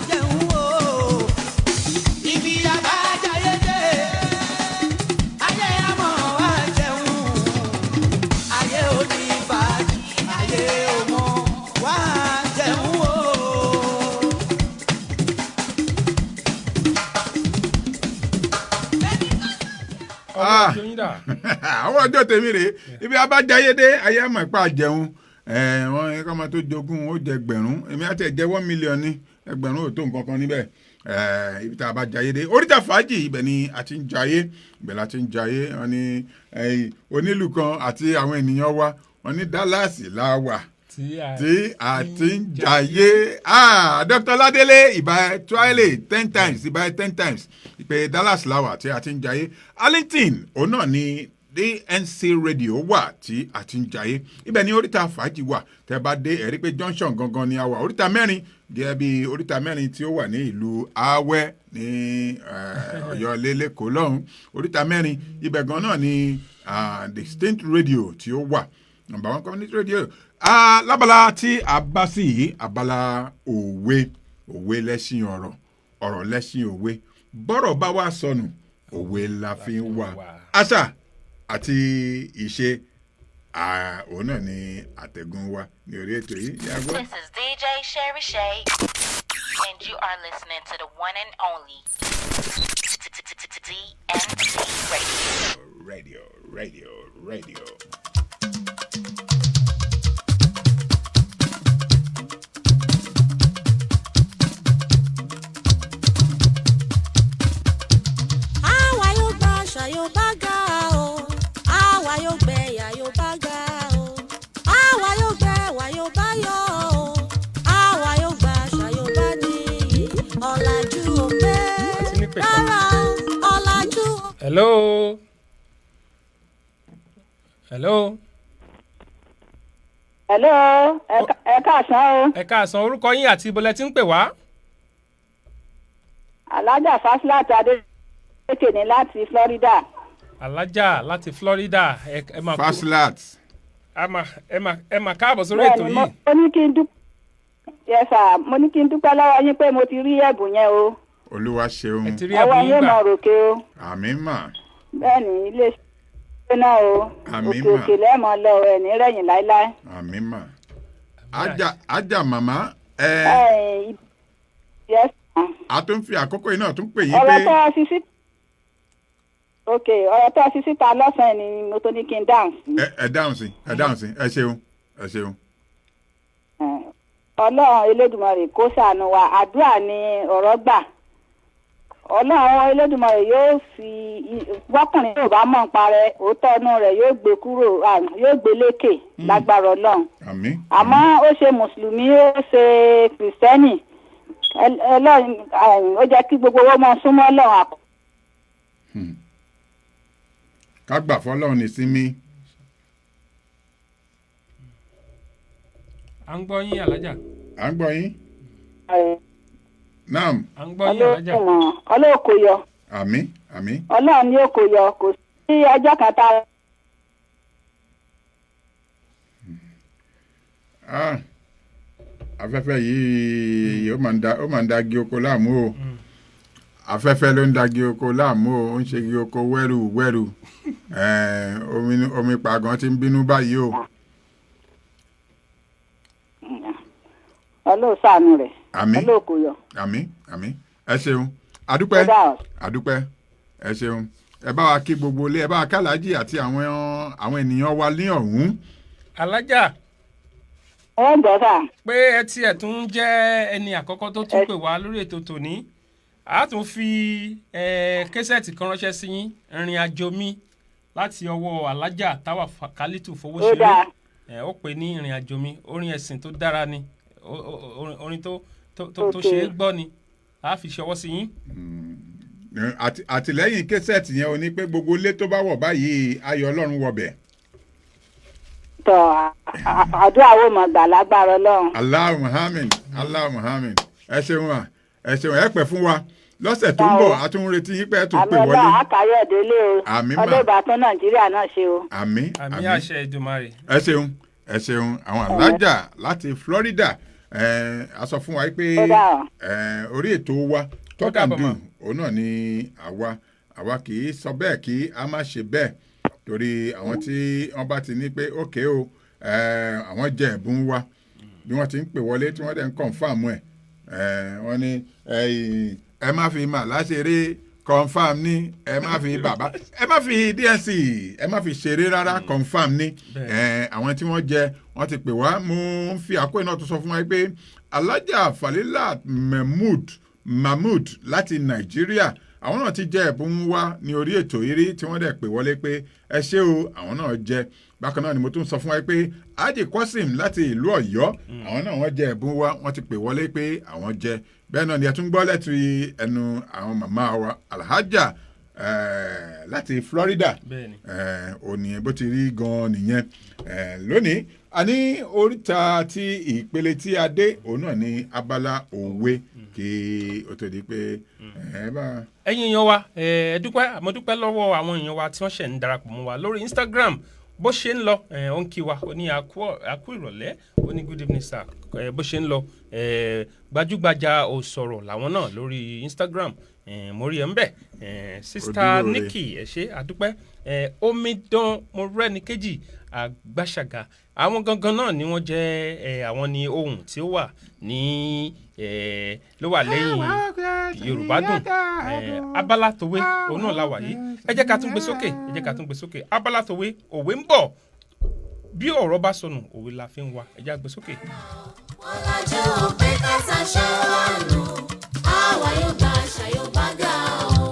jẹun o ibi àbájá yé dé ayé àmọ́ wá jẹun ayé oníbàjì ayé ọmọ wá. àwọn ọjọ́ tèmi rèé ibi abájáyédé ayé àmọ̀ ìpa jẹun wọn kọ́ máa tó jogún ó jẹ ẹgbẹ̀rún èmi àti ẹ̀jẹ̀ 1 million ní ẹgbẹ̀rún ò tó nǹkan kan níbẹ̀ ibi tá a bá jayédé oríta fàájì ibẹ̀ ni a ti ń jayé ibẹ̀ la ti ń jayé wọn ni onílù kan àti àwọn ènìyàn wa wọn ní Dallas la wà tí a ti ń jayé Dr. Ládélé ìbá tíwáìlì 10 times ìbá 10 times ìpè Dallas la wà tí a ti ń jayé Arlington òun náà ni DNC radio wà tí a ti ń jayé ibẹ̀ ni oríta fàájì wà tẹ́ bá dé ẹ̀rí pé junction gangan ni a wà oríta mẹ́rin gẹ́gẹ́ bí oríta mẹ́rin tí ó wà ní ìlú Awẹ́ ní Ọ̀yọ́ lẹ́lẹ́kọ̀ọ́ lọ́hùn oríta mẹ́rin ibẹ̀ gan náà ni Distinct radio tí ó wà number 1 community radio lábala tí a bá sí yìí abala òwe lẹ́sìn ọ̀rọ̀ lẹ́sìn òwe bọ́rọ̀ bá wá sọnù òwe la fi ń wá àṣà àti ìṣe òun náà ni àtẹ̀gùn wa ní orí ètò yìí. This is DJ Sherry Shay, and you are listening to the one and only DNC Radio. Yóò bá ga o, àwa yóò gbẹ ẹ̀yà yóò bá ga o, àwa yóò gbẹ ẹ̀wà yóò bá yọ o, àwa yóò gba àṣà yóò bá ní ọ̀làjú òpè rárá ọ̀làjú. hello. ẹ káàsán o. ẹ káàsán orúkọ yín àti ibo lẹ ti ń pè wá. Alájà Fásilátì Adé ní láti Florida. Alájà láti Florida ẹ máa kú Fasilat. ẹ máa káàbọ̀ sórí ètò yìí. mo ní kí n dúpẹ́ lọ́wọ́ yín pé mo ti rí ẹ̀bùn yẹn o. Olúwa ṣeun. ẹ ti rí ẹ̀bùn yín gbà. ọwọ́ yín mọ̀ ròkè o. àmín mà. bẹ́ẹ̀ni iléeṣẹ́ náà o. àmín mà. òkè lẹ́mọ̀ lọ ẹ̀ ní rẹ̀yìn láéláé. àmín mà. ajá màmá. yes. a tún fi àkókò yìí náà tún pè yín pé. ọ̀rọ̀ tó a fi sí. ọ̀rọ̀ tó a fi síta lọ́sàn-án ni mo tó ní kí n dáhùn sí. ẹ dáhùn sí ẹ ṣeun. Ọlọ́run Elédùmarè kó ṣàánú wa àdúrà ni ọ̀rọ̀ gbà. Ọlọ́run Elédùmarè yóò fi wọ́kùnrin yóò bá mọ̀ ń parẹ́ òótọ́ inú rẹ̀ yóò gbé kúrò yóò gbé lékè lágbára Ọlọ́run. àmín. àmọ́ ó ṣe mùsùlùmí ó ṣe kìrìsìtẹ́nì Ọlọ́run ó jẹ́ kí gbogbo owó mọ súnmọ́ Ọlọ́run àpò. ká gbà fọ́lọ́run ní sinmi. à ń gbọ́ yín Alájà. à ń gbọ́ yín. naam à ń gbọ́ yín alájà. ọlọ́run kò yọ àmín àmín ọlọ́run ni ó kò yọ kò sí ọjọ́ kan tá a. afẹ́fẹ́ yìí ó máa ń da igi oko láàmú o afẹ́fẹ́ ló ń da igi oko láàmú o ó ń ṣe igi oko wẹ́rù omi pàgàn ti ń bínú báyìí o. ọlọ́run ṣàánú rẹ̀ àmín ọlọ́run kò yọ. àmín àmín ẹ ṣeun adúpẹ́ adúpẹ́ ẹ ṣeun ẹ bá wa kí gbogbo ilé ẹ bá wa kálàájì àti àwọn ènìyàn wa ní ọ̀hún. alájà ẹ ń bọ̀ sà. pé ẹ tiẹ̀ tún jẹ́ ẹni àkọ́kọ́ tó tún pè wá lórí ètò tòní a tún fi késẹ́ẹ̀tì kan ránṣẹ́ sí yín ìrìn àjò mi láti ọwọ́ alájà táwa kálítù fowóṣeré ó pè ní ìrìn àjò mi orin ẹ̀sìn tó dára ni orin tó ṣe é gbọ́ ni a fi ṣọwọ́ sí yín. àtìlẹ́yìn késẹ́ẹ̀tì yẹn o ní pé gbogbo ilé tó bá wọ̀ báyìí ayọ̀ ọlọ́run wọbẹ̀. tọ́ àdúrà wo mọ̀ gbà lágbára ọlọ́run. Allahumma amin Allahumma amin ẹ ṣeun wa ẹ ṣeun ẹ pẹ́ fún wa lọ́sẹ̀ tó ń bọ̀ a tún ń retí yín pé ẹ tún pè wọlé. àmì ọlọ́run àkàyọ̀ délé o àmín mà ọlọ́ba tún nàìjíríà náà ṣe o. àmín àmì àṣẹ Èdùmàrè. ẹ ṣeun àwọn alájà láti Florida a sọ fún wa pé orí ètò wa tọ́kàndùn òun náà ni àwa kì í sọ bẹ́ẹ̀ kí a má ṣe bẹ́ẹ̀ torí àwọn tí wọ́n bá ti ní pé ókè o àwọn jẹ ẹ̀bùn wa bí wọ́n ti ń pè wọlé tí wọ́n dẹ̀ ń kọ̀ǹfàmù ẹ̀ wọ́n ní ẹ má fi mà láṣeré confam ní ẹ má fi bàbá ẹ má fi DNC ẹ má fi ṣeré rárá confam ní àwọn tí wọ́n jẹ wọ́n ti pè wá mú fi àkóyè náà tó sọ fún wa pé Alájà Falila Mahmood láti Nàìjíríà àwọn náà ti jẹ ẹ̀bùn wa ní orí ètò eré tí wọ́n dẹ̀ pè wọlé pé ẹ ṣé o àwọn náà jẹ bákan náà ni mo tún sọ fún wa pé Haji Qasim láti ìlú Ọ̀yọ́ àwọn náà wọ́n jẹ ẹ̀bùn wa wọ́n ti pè wọlé pé àwọn jẹ bẹ́ẹ̀ náà ni ẹ tún gbọ́ lẹ́tù ẹnu àwọn màmá wa Alhaja láti Florida òní bó ti rí gan-an nìyẹn lónìí a ní oríta tí ìpele tí a dé òun náà ní abala òwe kí o tó di pé ẹ̀yin èèyàn wa mo dúpẹ́ lọ́wọ́ àwọn èèyàn wa tí wọ́n ṣẹ̀ ń darapọ̀ mọ́ wa lórí Instagram bó ṣe ń lọ ó ń kí wa ó ní àkú ìrọ̀lẹ́ ó ní good evening sir bó ṣe ń lọ gbajúgbajà òsọ̀rọ̀ làwọn náà lórí Instagram mo rí ẹ ń bẹ̀ sista Nikki ẹ ṣé àdúpẹ́ omidan mo rẹ́ni kejì àgbàṣàgà àwọn gangan náà ni wọ́n jẹ́ àwọn ni ohun tí ó wà ní ló wà lẹ́yìn Yorùbá Dùn abala tòwe òun náà la wà yìí ẹ jẹ́ ká tún gbé sókè abala tòwe òwe ń bọ̀ bí ọ̀rọ̀ bá sọnù òwe la fi ń wa ẹ jẹ́ gbé sókè. wọ́n lájọ́ pé kásá ṣọ́ọ̀nù àwa yóò gba àṣà yóò bá ga o.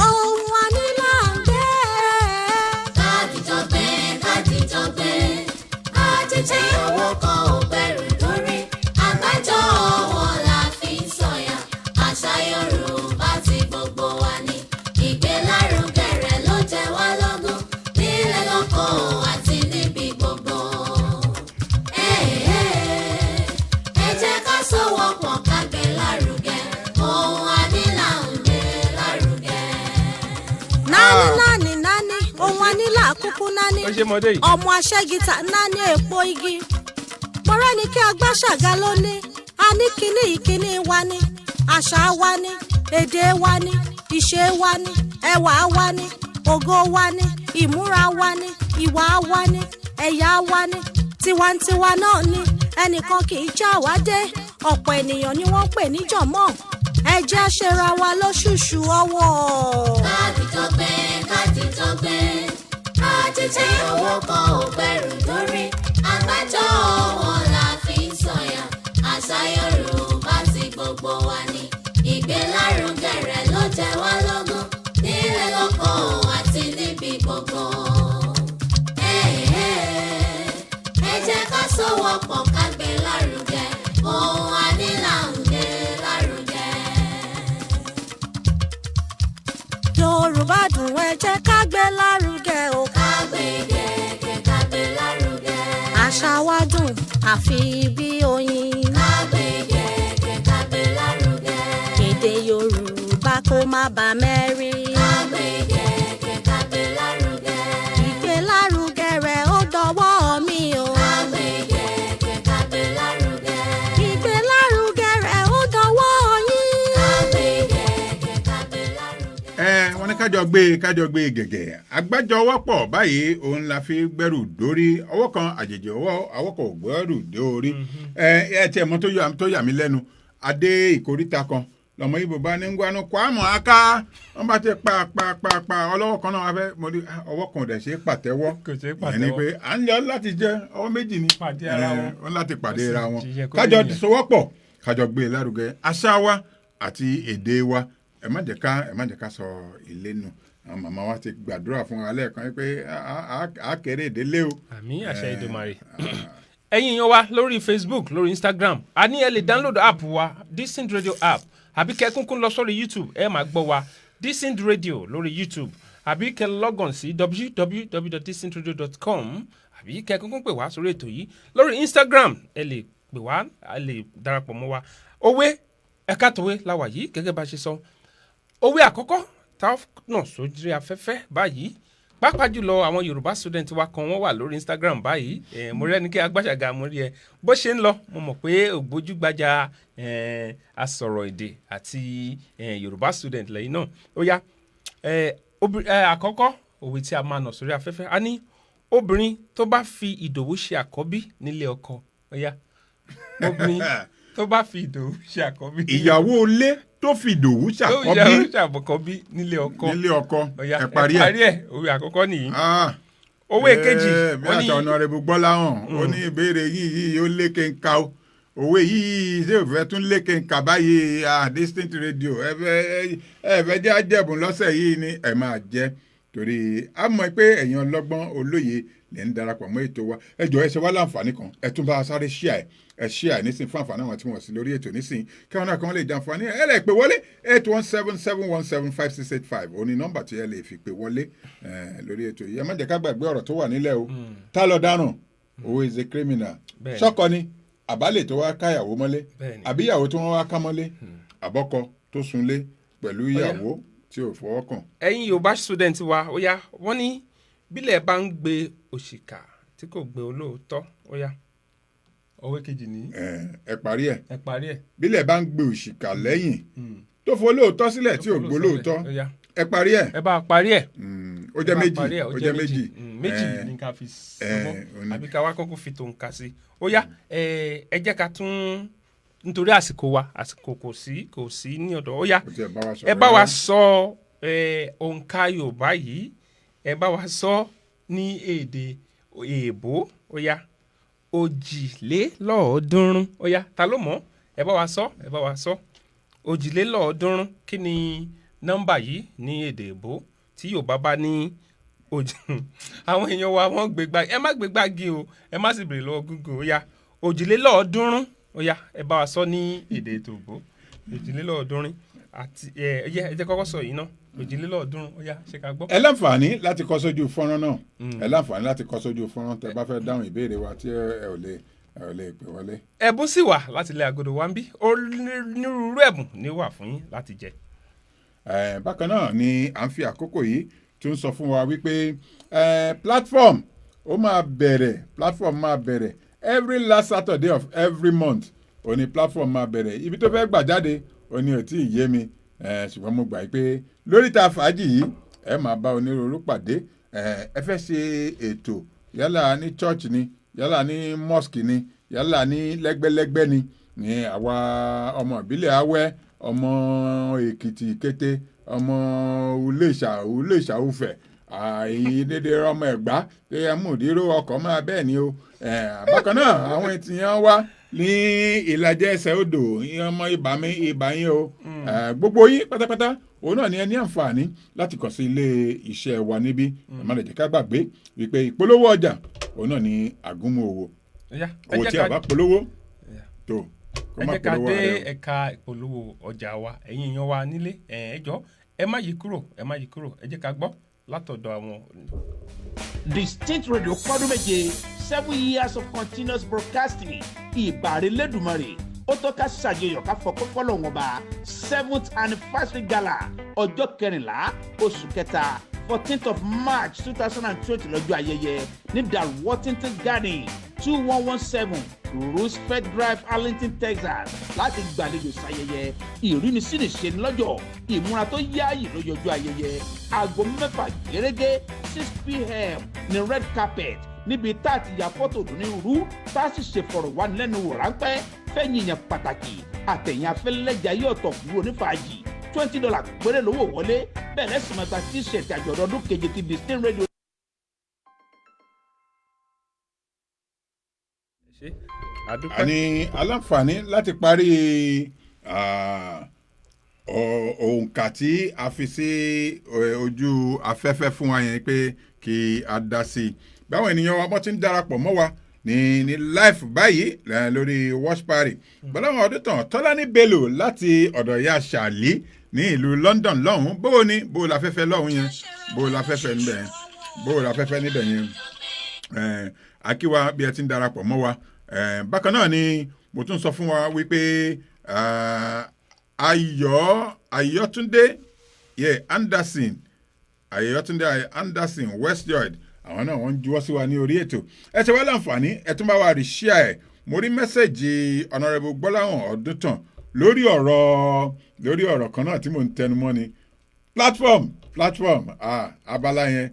ohun ànílà ń gbé. kájíjọ gbé àjíjẹ owó kan ò bẹ̀rù lórí àgbájọ wọn la fi ń sọ̀yà àṣà Yorùbá tí gbogbo wa ní ìgbélárugẹ rẹ̀ ló jẹ wá lógún nílẹ̀ lóko àti níbi gbogbo. ẹ jẹ́ ká sowọ́pọ̀ ká gbé lárugẹ ohun ànílà ń gbé lárugẹ. náni ohun ànílà kúkú náni ọmọ aṣẹ́gita náni èpo igi mọ̀rẹ́ ni kí agbáṣàgá ló ní a ní kíní ìkíní wa ní àṣà wa ní èdè wa ní ìṣe wa ní ẹwà wa ní ògo wa ní ìmúra wa ní ìwà wa ní ẹ̀yà wa ní tiwantiwa náà ní ẹnìkan kì í já wa dé ọ̀pọ̀ ènìyàn ni wọ́n pè ní jọ̀mọ́ ẹ jẹ́ ṣera wa lóṣùṣù ọwọ́. kájíjọ gbé àjíjẹ owó kan ò bẹ̀rù lórí àgbájọ wọn la fi ń sọ̀yà àṣà Yorùbá tí gbogbo wa ní ìgbélárugẹ rẹ̀ ló jẹ wá lógún nílẹ̀ lóko àti níbi gbogbo. ẹ jẹ́ ká sowọ́pọ̀ ká gbé lárugẹ ohun ànílà ń gbé lárugẹ. Yorùbá dùn ẹ jẹ́ ká gbé lárugẹ o. ká gbé gẹ́gẹ́ ká gbé lárugẹ. àṣà wa dùn àfi bí oyin. ká gbé gẹ̀gẹ̀ ká gbé lárugẹ. èdè Yorùbá kó má bà mẹ́rin. ká gbé gẹ̀gẹ̀ ká gbé lárugẹ. ìgbélárugẹ rẹ̀ ó dọwọ́ mi o. ká gbé gẹ̀gẹ̀ ká gbé lárugẹ. ìgbélárugẹ rẹ̀ ó dọwọ́ yín. ká gbé gẹ̀gẹ̀ ká gbé lárugẹ. wọ́n ní kájọ gbé gẹ̀gẹ̀ àgbájọwọ́pọ̀ báyìí òun la fi gbẹ́rù dórí ọwọ́ kan àjèjì ọwọ́ kan ò gbẹ́rù dórí tí ẹ̀mọ́ tó yà mí lẹ́nu adé ìkóríta kan lọ́mọ ibo bá ní gbanu kwamọ aka wọ́n bá ti pa ọlọ́wọ́ kan náà wá fẹ́ mo rí ọwọ́ kan ò dẹ̀ ṣe é pàtẹ́wọ́ ẹni pé à ń yọ láti jẹ ọwọ́ méjì ni wọ́n láti pàdé ara wọn kájọ sowọ́pọ̀ kájọ gbé lárugẹ àṣà wa àti èdè wa ẹ má jẹ́ ká sọ ilé nù àwọn màmá wa ti gbàdúrà fún wa lẹ́ẹ̀kan pé a kéré ìdílé o. àmì àṣẹ Èdùmàrè. ẹ̀yin yan wa lórí Facebook lórí Instagram a ní ẹ lè download app wa Decent Radio app àbí kẹ́ kúnkún lọ sórí YouTube ẹ máa gbọ́ wa Decent Radio lórí YouTube àbí kẹ́ log on sí www.decentradio.com àbí kẹ́ kúnkún pè wá sórí ètò yìí lórí Instagram ẹ lè pè wá ẹ lè darapọ̀ mọ́ wa òwe ẹ̀ka tòwe láwà yìí gẹ́gẹ́ bá ṣe sọ òwe àkọ́kọ́ táwọn náà sójú afẹ́fẹ́ báyìí pàápàá jùlọ àwọn Yorùbá student wa kan wọ́n wà lórí Instagram báyìí mo rẹ́ni kí agbáṣàgà mo rí ẹ bó ṣe ń lọ mo mọ̀ pé ògbójúgbájà asọ̀rọ̀ èdè àti Yorùbá student lẹ́yìn náà ó yá àkọ́kọ́ òwe tí a máa nà sórí afẹ́fẹ́ a ní obìnrin tó bá fi Ìdòwú ṣe àkọ́bí nílé ọkọ ó yá obìnrin tó bá fi Ìdòwú ṣe àkọ́bí. ìyàwó ilé tó fi Ìdòwú ṣàkọ́bí nílé ọkọ. ẹ parí ẹ òwe àkọ́kọ́ nìyí. òwe kejì. bí àṣà Honorable Gbọ́láhàn ó ní ìbéèrè yìí ó lékè ń ka o òwe yìí ṣé òfẹ́ tún lékè ń kà báyìí Decent Radio ẹ fẹ́ jẹ́ àjẹ̀bùn lọ́sẹ̀ yìí ni ẹ máa jẹ́ torí a mọ̀ pé ẹ̀yin ọlọ́gbọ́n olóye lè ń darapọ̀ mọ́ ètò wa ẹ jọ̀ọ́ ẹ ṣe wá láǹfààní kan ẹ tún bá a sáré ṣíà ẹ ṣíà nísìn fún àǹfààní àwọn tí wọ́n sì lórí ètò nísìn káwọn náà kan lè jàǹfààní ẹ lè pè wọlé 817-717-5685 òní nọ́mbà tí ẹ lè fi pè wọlé lórí ètò yìí ẹ má jẹ́ ká gbàgbé ọ̀rọ̀ tó wà nílẹ̀ o tá lọ dáràn owó is a criminal ṣọ́kọ ni àbálẹ̀ tó wá káyàwó mọ́lé àbíyàwó tó wọ́n wá ká mọ́lé àbọ́kọ tó sunlé pẹ̀lú ìyàwó tí ò fọwọ́ kàn. ẹ̀yin Yorùbá student wa ó yá wọ́n ní bílẹ̀ bá ń gbé òṣìkà tí kò gbé olóòótọ́ ó yá òwe kejì ní. ẹ parí ẹ. ẹ. bílẹ̀ bá ń gbé òṣìkà lẹ́yìn tó fọ olóòótọ́ sílẹ̀ tí ò gbó olóòótọ́ ẹ parí ẹ. ẹ bá a parí ẹ. ó jẹ́ méjì. méjì ní ká fi sọ́mọ́ àbí ká wá kọ́kọ́ fi tòun kà sí. ó yá ẹ jẹ́ ká tún nítorí àsìkò wa àsìkò kò sí ní ọ̀dọ̀ ó yá ẹ bá wa sọ òǹkà Yorùbá yìí ẹ bá wa sọ ní èdè èèbó ó yá òjìlélọ́ọ̀ọ́dúnrún ó yá ta ló mọ̀ ẹ bá wa sọ òjìlélọ́ọ̀ọ́dúnrún kí ni nọ́mbà yìí ní èdè èèbó tí Yorùbá bá ní àwọn èèyàn wa wọ́n gbégbá ẹ má gbégbá gi o ẹ má sì bèrè lọ́wọ́ Google ó yá òjìlélọ́ọ̀ọ́dúnrún ó yá ẹ bá wa sọ ní èdè ètòbó òjìlélọ́ọ̀ọ́dúnrún àti ẹ jẹ́ kọ́kọ́ sọ yìí náà òjìlélọ́ọ̀ọ́dúnrún ó yá ṣe ká gbọ́. ẹ láǹfààní láti kọ sójú fọ́nrán náà ẹ láǹfààní láti kọ sójú fọ́nrán tẹ́ bá fẹ́ dáhùn ìbéèrè wa tí ẹ ò lè pè wọlé. ẹ̀bùn sì wà láti ilé agodo wa ń bí onírúurú ẹ̀bùn ni ó wà fún yín láti jẹ. bákan náà ni à ń fi àkókò yìí tún sọ fún wa wípé platform máa bẹ̀rẹ̀ every last Saturday of every month òní platform máa bẹ̀rẹ̀ ibi tó fẹ́ gbà jáde òní ò tí ì yé mi ṣùgbọ́n mo gbà pé lórí ta fàájì yìí ẹ máa bá onírúurú pàdé ẹ fẹ́ ṣe ètò yálà ní church ni yálà ní mosque ni yálà ní lẹ́gbẹ́lẹ́gbẹ́ ni ní àwa ọmọ ìbílẹ̀ awẹ́ ọmọ èkìtì kété ọmọ Iléṣà Ufẹ̀ àìdédé ọmọ Ẹ̀gbá pé ẹ mú ìdíró ọkọ̀ máa bẹ́ẹ̀ ni o bákan náà àwọn ètìyàn wá ní ìlàjẹ ẹsẹ̀ odò ọmọ ìbáyín o gbogbo yín pátápátá òun náà ni ẹ ní àǹfààní láti kàn sí ilé iṣẹ́ wa níbí ẹ má lè jẹ́ ká gbàgbé wípé ìpolówó ọjà òun náà ni àgúnmu owó tí a bá polówó tó kó má polówó rẹ o. ẹ jẹ́ ká dé ẹ̀ka ìpolówó ọjà wa ẹ̀yin èèyàn wa nílé ẹ jọ̀ọ́ ẹ má yí kúrò ẹ jẹ́ ká gbọ́ látọ̀dọ̀ àwọn. Distinct Radio pọ́dún méje 7 years of continuous broadcasting ìbàrẹ̀ lẹ́dùnmọ̀rẹ̀ ó tó ká ṣàjọyọ̀ ká fọpẹ́ fọlọ́ wọn bá 7th anniversary gala ọjọ́ 14 oṣù kẹta 14th of March 2020 lọ́jọ́ ayẹyẹ ní Darworthington Garden 2117 Roosevelt Drive Arlington Texas láti gbàlejò ṣayẹyẹ ìrínisíniṣe lọ́jọ́ ìmúra tó yáàyè lójoojú ayẹyẹ aago 6 gẹ́gẹ́ 6 p.m. ní red carpet níbi tá a ti ya fọ́tò onírúurú tá a sì ṣe fọ̀rọ̀wánilẹ́nuwò ráńpẹ́ fẹ́yìnyẹn pàtàkì àtẹ̀yìn afẹ́lẹ́jà yóò tọ̀ kúrò nífàájì $20 péré lówó wọlé bẹ́ẹ̀ lẹ́sìn máa gba t-shirt àjọ̀dún ọdún keje ti Distinct Radio. àní aláǹfààní láti parí òǹkà tí a fi sí ojú afẹ́fẹ́ fún wa yẹn pé kí a dá sí i báwọn ènìyàn wa bọ́ ti ń darapọ̀ mọ́ wa ní live báyìí lórí watch party gbọ́dọ̀ ọdún tán Tọ́lání Bello láti ọ̀dọ̀ ìyá Ṣàlí ní ìlú London lọ́hùn bó ni bó la fẹ́fẹ́ lọ́hùn yẹn bó la fẹ́fẹ́ níbẹ̀ yẹn bó la fẹ́fẹ́ níbẹ̀ yẹn akíwa bí ẹ ti ń darapọ̀ mọ́ wa bákan náà ni mo tún sọ fún wa wípé Ayọ̀túndé Anderson Westjoyd àwọn náà wọ́n ń juwọ́ sí wa ní orí ètò ẹ ṣe wá láǹfààní ẹ tún bá wa rí ṣíà ẹ̀ mo rí mẹ́sẹ̀gì Honorable Gbọ́láhàn Ọdúntàn lórí ọ̀rọ̀ kan náà tí mò ń tẹnu mọ́ ni platform abala yẹn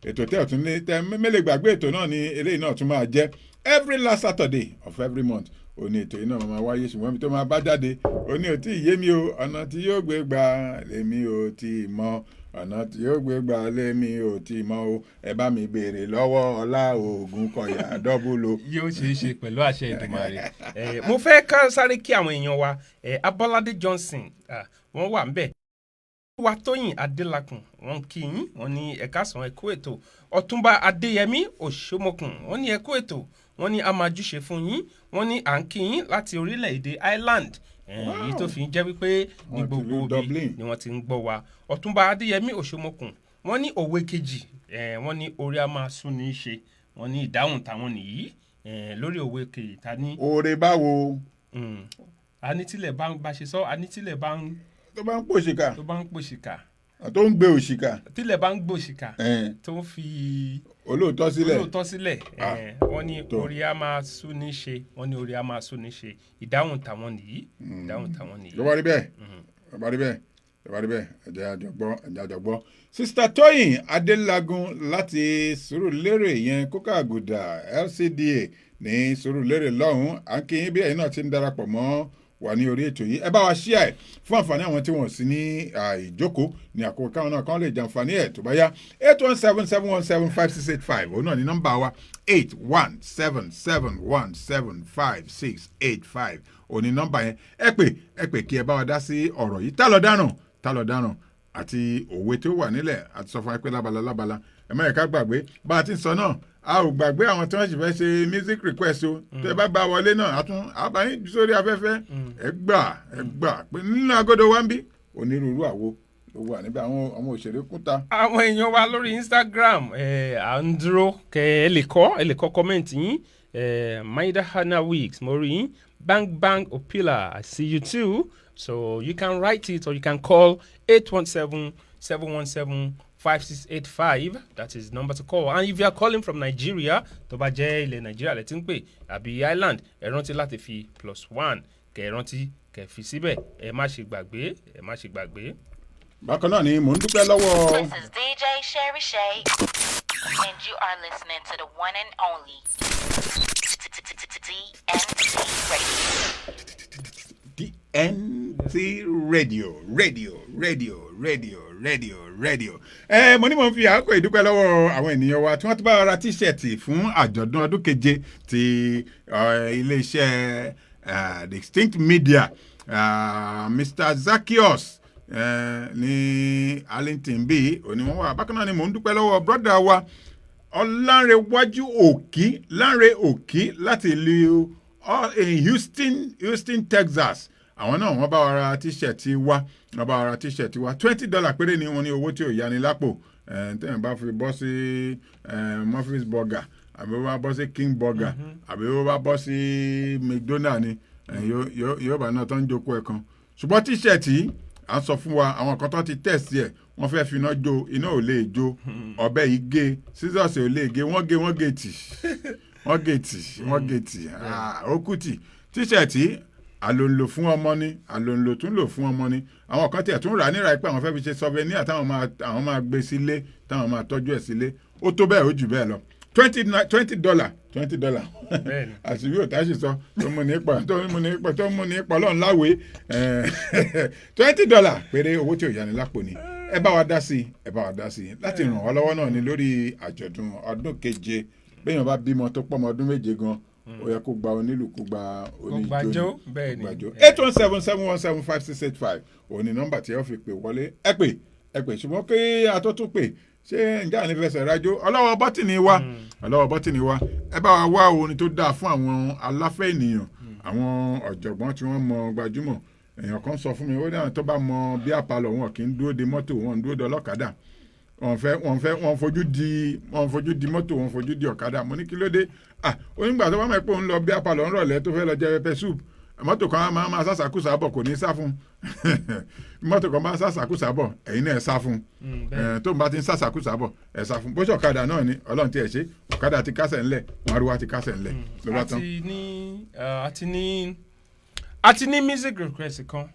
ètò tẹ́ ọ̀tún ní tẹ́ mẹ́lẹ̀ gbàgbé ètò náà ni eléyìí náà tún máa jẹ́ every last Saturday of every month òní ètò yìí náà máa wáyé ṣùgbọ́n mi tó máa bá jáde òní ò tí ì yé mi o ọ̀nà tí yóò gbé gbà lèmi ò tí ì mọ̀ ọ̀nà tí yóò gbé gbà lèmi ò tí ì mọ̀ o ẹ bá mi béèrè lọ́wọ́ Ọlá Ògúnkọ̀yà dọ́bùlò. yóò ṣeé ṣe pẹ̀lú àṣẹ Èdùmàrè. Mo fẹ́ ká sáré kí àwọn èèyàn wa Abọ́ládé Johnson wọ́n wà ń bẹ̀ wa Tóyìn Adélakùn wọ́n kí yín wọ́n ní ẹ̀ka sàn ẹ̀kú ètò Ọ̀túnba Adéyẹmí Òṣómọkùn wọ́n ní ẹ̀kú ètò wọ́n ní a máa júṣe fún yín wọ́n ní à ń kí yín láti orílẹ̀-èdè Ireland èyí tó fi ń jẹ́ wípé ní gbogbo ibi ni wọ́n ti ń gbọ́ wa Ọ̀túnba Adéyẹmí Òṣómọkùn wọ́n ní òwe kejì wọ́n ní orí a máa sún ní í ṣe wọ́n ní ìdáhùn táwọn nìyí lórí òwe kejì ta ní. oore báwo. anítílẹ̀ bá ń bá ṣe sọ anítílẹ̀ bá ń. tó bá ń pòṣìkà. tó bá ń pòṣìkà. tó ń gbé òṣìkà. tílẹ̀ bá ń gbòṣìkà. tó ń fi. olóòótọ́ sílẹ̀. olóòótọ́ sílẹ̀. wọ́n ní orí a máa sún ní ṣe wọ́n ní orí a máa sún ní ṣe ìdáhùn táwọn nìyí. ìdáhùn táwọn nìyí. ló bá rí bẹ́ẹ̀ ló bá rí bẹ́ẹ̀ ló bá rí bẹ́ẹ̀ ẹ̀jẹ̀ àjọgbọ́. Sista Tóyìn Adélagun láti Sùúrùlérè yẹn kókà àgùdà LCDA ní Sùúrùlérè lọ́hùn-ún à ń kí yín bí ẹ̀yin náà ti ń darapọ̀ mọ́ wà ní orí ètò yìí ẹ bá wa ṣíà ẹ fún àǹfààní àwọn tí wọ́n sí ní ìjókòó ní àkókò káwọn náà kàn lè jàǹfààní ẹ tó bá yá 817-717-5685 òun náà ní nọ́mbà wa 817-717-5685 òun ní nọ́mbà yẹn ẹ pè kí ẹ bá wa dá sí ọ̀rọ̀ yìí tá lọ dáràn àti òwe tó wà nílẹ̀ àti sọ fún wa pé lábala ẹ má yẹ ká gbàgbé bá a ti ń sọ náà a ò gbàgbé àwọn tí wọ́n sì fẹ́ ṣe music request o tẹ́ bá gba wọlé náà àbáyín sórí afẹ́fẹ́ ẹ gbà pé nínú agodo wa ń bí onírúurú àwo ló wà níbẹ̀ àwọn òṣèré kúta. àwọn èèyàn wa lórí Instagram à ń dúró kẹ ẹ lè kọ kọ́mẹ̀ntì yín Maida Hannah Weeks mo rí yín bang Opila I see you too so you can write it or you can call 817-717-5685 that is number to call and if you are calling from Nigeria tó bá jẹ́ ilẹ̀ Nigeria lẹ ti ń pè àbí Ireland ẹ rántí láti fi +1 kẹ rántí kẹ fi síbẹ̀ ẹ má ṣe gbàgbé bákan náà ni mò ń dúpẹ́ lọ́wọ́. This is DJ Sherry Shay and you are listening to the one and only DNT Radio. Mo ní mo ń fi àkókò ìdúpẹ́ lọ́wọ́ àwọn ènìyàn wa tí wọ́n ti bá ra tíṣẹ̀tì fún àjọ̀dún ọdún keje ti iléeṣẹ́ Distinct Media Mr. Zacchaeus ní Arlington bí òní wọ́n wà bákan náà ni mo ń dúpẹ́ lọ́wọ́ brọ́dà wa Ọlánrewájú Òkí láti ìlú Houston, Texas àwọn náà wọ́n bá wa ra tíṣẹ̀tì wa wọ́n bá wa ra tíṣẹ̀tì wa $20 péré ni wọ́n ní owó tí ò yani lápò tẹ́yìn bá fi bọ́ sí Murphy's Burger àbí ó bá bọ́ sí King Burger àbí ó bá bọ́ sí McDonald ni yóò bá náà tó ń jókòó ẹ̀ kan ṣùgbọ́n tíṣẹ̀tì à ń sọ fún wa àwọn kan tó ti tẹ̀sí ẹ̀ wọ́n fẹ́ fi iná jó iná ò lè jó ọ̀bẹ yìí gé scissors ò lè gé wọ́n gé tì ó kù tì tíṣẹ̀tì àlòǹlò fún ọmọ ni àlòǹlò tún lò fún ọmọ ni àwọn kan tiẹ̀ tún rà níra pé àwọn fẹ́ fi ṣe souvenir táwọn máa gbé sílé táwọn máa tọ́jú ẹ̀ sílé ó tó bẹ́ẹ̀ ó jù bẹ́ẹ̀ lọ $20 àti bí òtáṣì sọ tó mú ní ipa ọlọ́run láwé $20 péré owó tí ò yá ni lápò ni ẹ bá wa dá sí láti ràn wá lọ́wọ́ náà ni lórí àjọ̀dún ọdún keje béèyàn bá bímọ tó pọ̀ mọ́ ọdún méje gan ó yẹ kó gba onílù kó gba oníjó bẹ́ẹ̀ ni 817-717-5685 òun ni nọ́mbà tí ẹ fi pè wọlé ẹ pè ṣùgbọ́n kí a tó tún pè ṣé ǹjẹ́ àní fẹsẹ̀ rájò ọlọ́wọ́ bọ́tìnì wa ẹ bá wa wá orin tó dáa fún àwọn aláfẹ́ ènìyàn àwọn ọ̀jọ̀gbọ́n tí wọ́n mọ gbajúmọ̀ èèyàn kan sọ fún mi ó dáhùn tó bá mọ bí àpàlọ̀ wọn kì í dúró de mọ́tò wọn ń dúró de ọlọ́kadà wọ́n fojú di mọ́tò wọ́n fojú di ọ̀kadà mo ní kí ló dé onígbà tó bá mọ̀ pé òun lọ bí àpàlọ̀ ń rọ̀lẹ́ tó fẹ́ lọ jẹ pẹpẹ soup mọ́tò kan máa sàṣàkùsà bọ̀ kò ní sá fún mọ́tò kan máa sàṣàkùsà bọ̀ ẹ̀yin náà ẹ̀ sá fún tó ń bá ti ń sàṣàkùsà bọ̀ ẹ̀ sá fún bó ṣe ọ̀kadà náà ni ọlọ́run ti ẹ̀ ṣe ọ̀kadà ti kásẹ̀ ńlẹ̀ màrúwá ti kásẹ̀ ńlẹ̀ ló bá tán. àti ní music request kan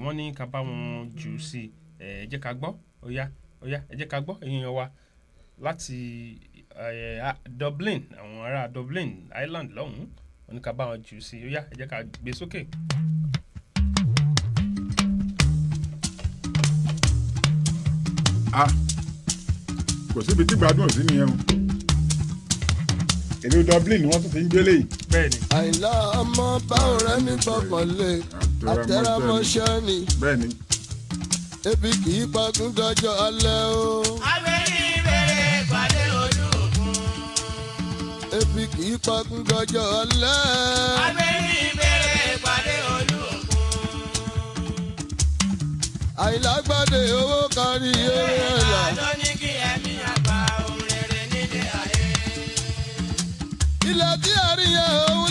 wọ́n ní ká bá wọn jù sí ẹ jẹ́ ká gbọ́ ó yá ẹ jẹ́ ká gbọ́ èèyàn wa láti Dublin àwọn ará Dublin Ireland lọ́hùn-ún wọ́n ní ká bá wọn jù sí ó yá ẹ jẹ́ ká gbé sókè. kò síbi tí gbádùn sí nìyẹn o ìlú Dublin ni wọ́n tún ti ń gbélé yìí. bẹ́ẹ̀ni. àìlá ọmọ báwo rẹ ní gbọ́kànlé àtẹ̀rámọ́ṣẹ́ ni. bẹ́ẹ̀ni. ebi kì í pagún dọjọ́ alẹ́ o. abẹ́ni bẹ̀rẹ̀ pàdé ojú òkun. ebi kì í pagún dọjọ́ alẹ́. abẹ́ni bẹ̀rẹ̀ pàdé ojú òkun. àìlágbádé owó kárí eré ẹ̀yà. àjọ ní kí ẹ̀mí àgbà òun rere nílé ayé. ilẹ̀ tí a rí yẹn owó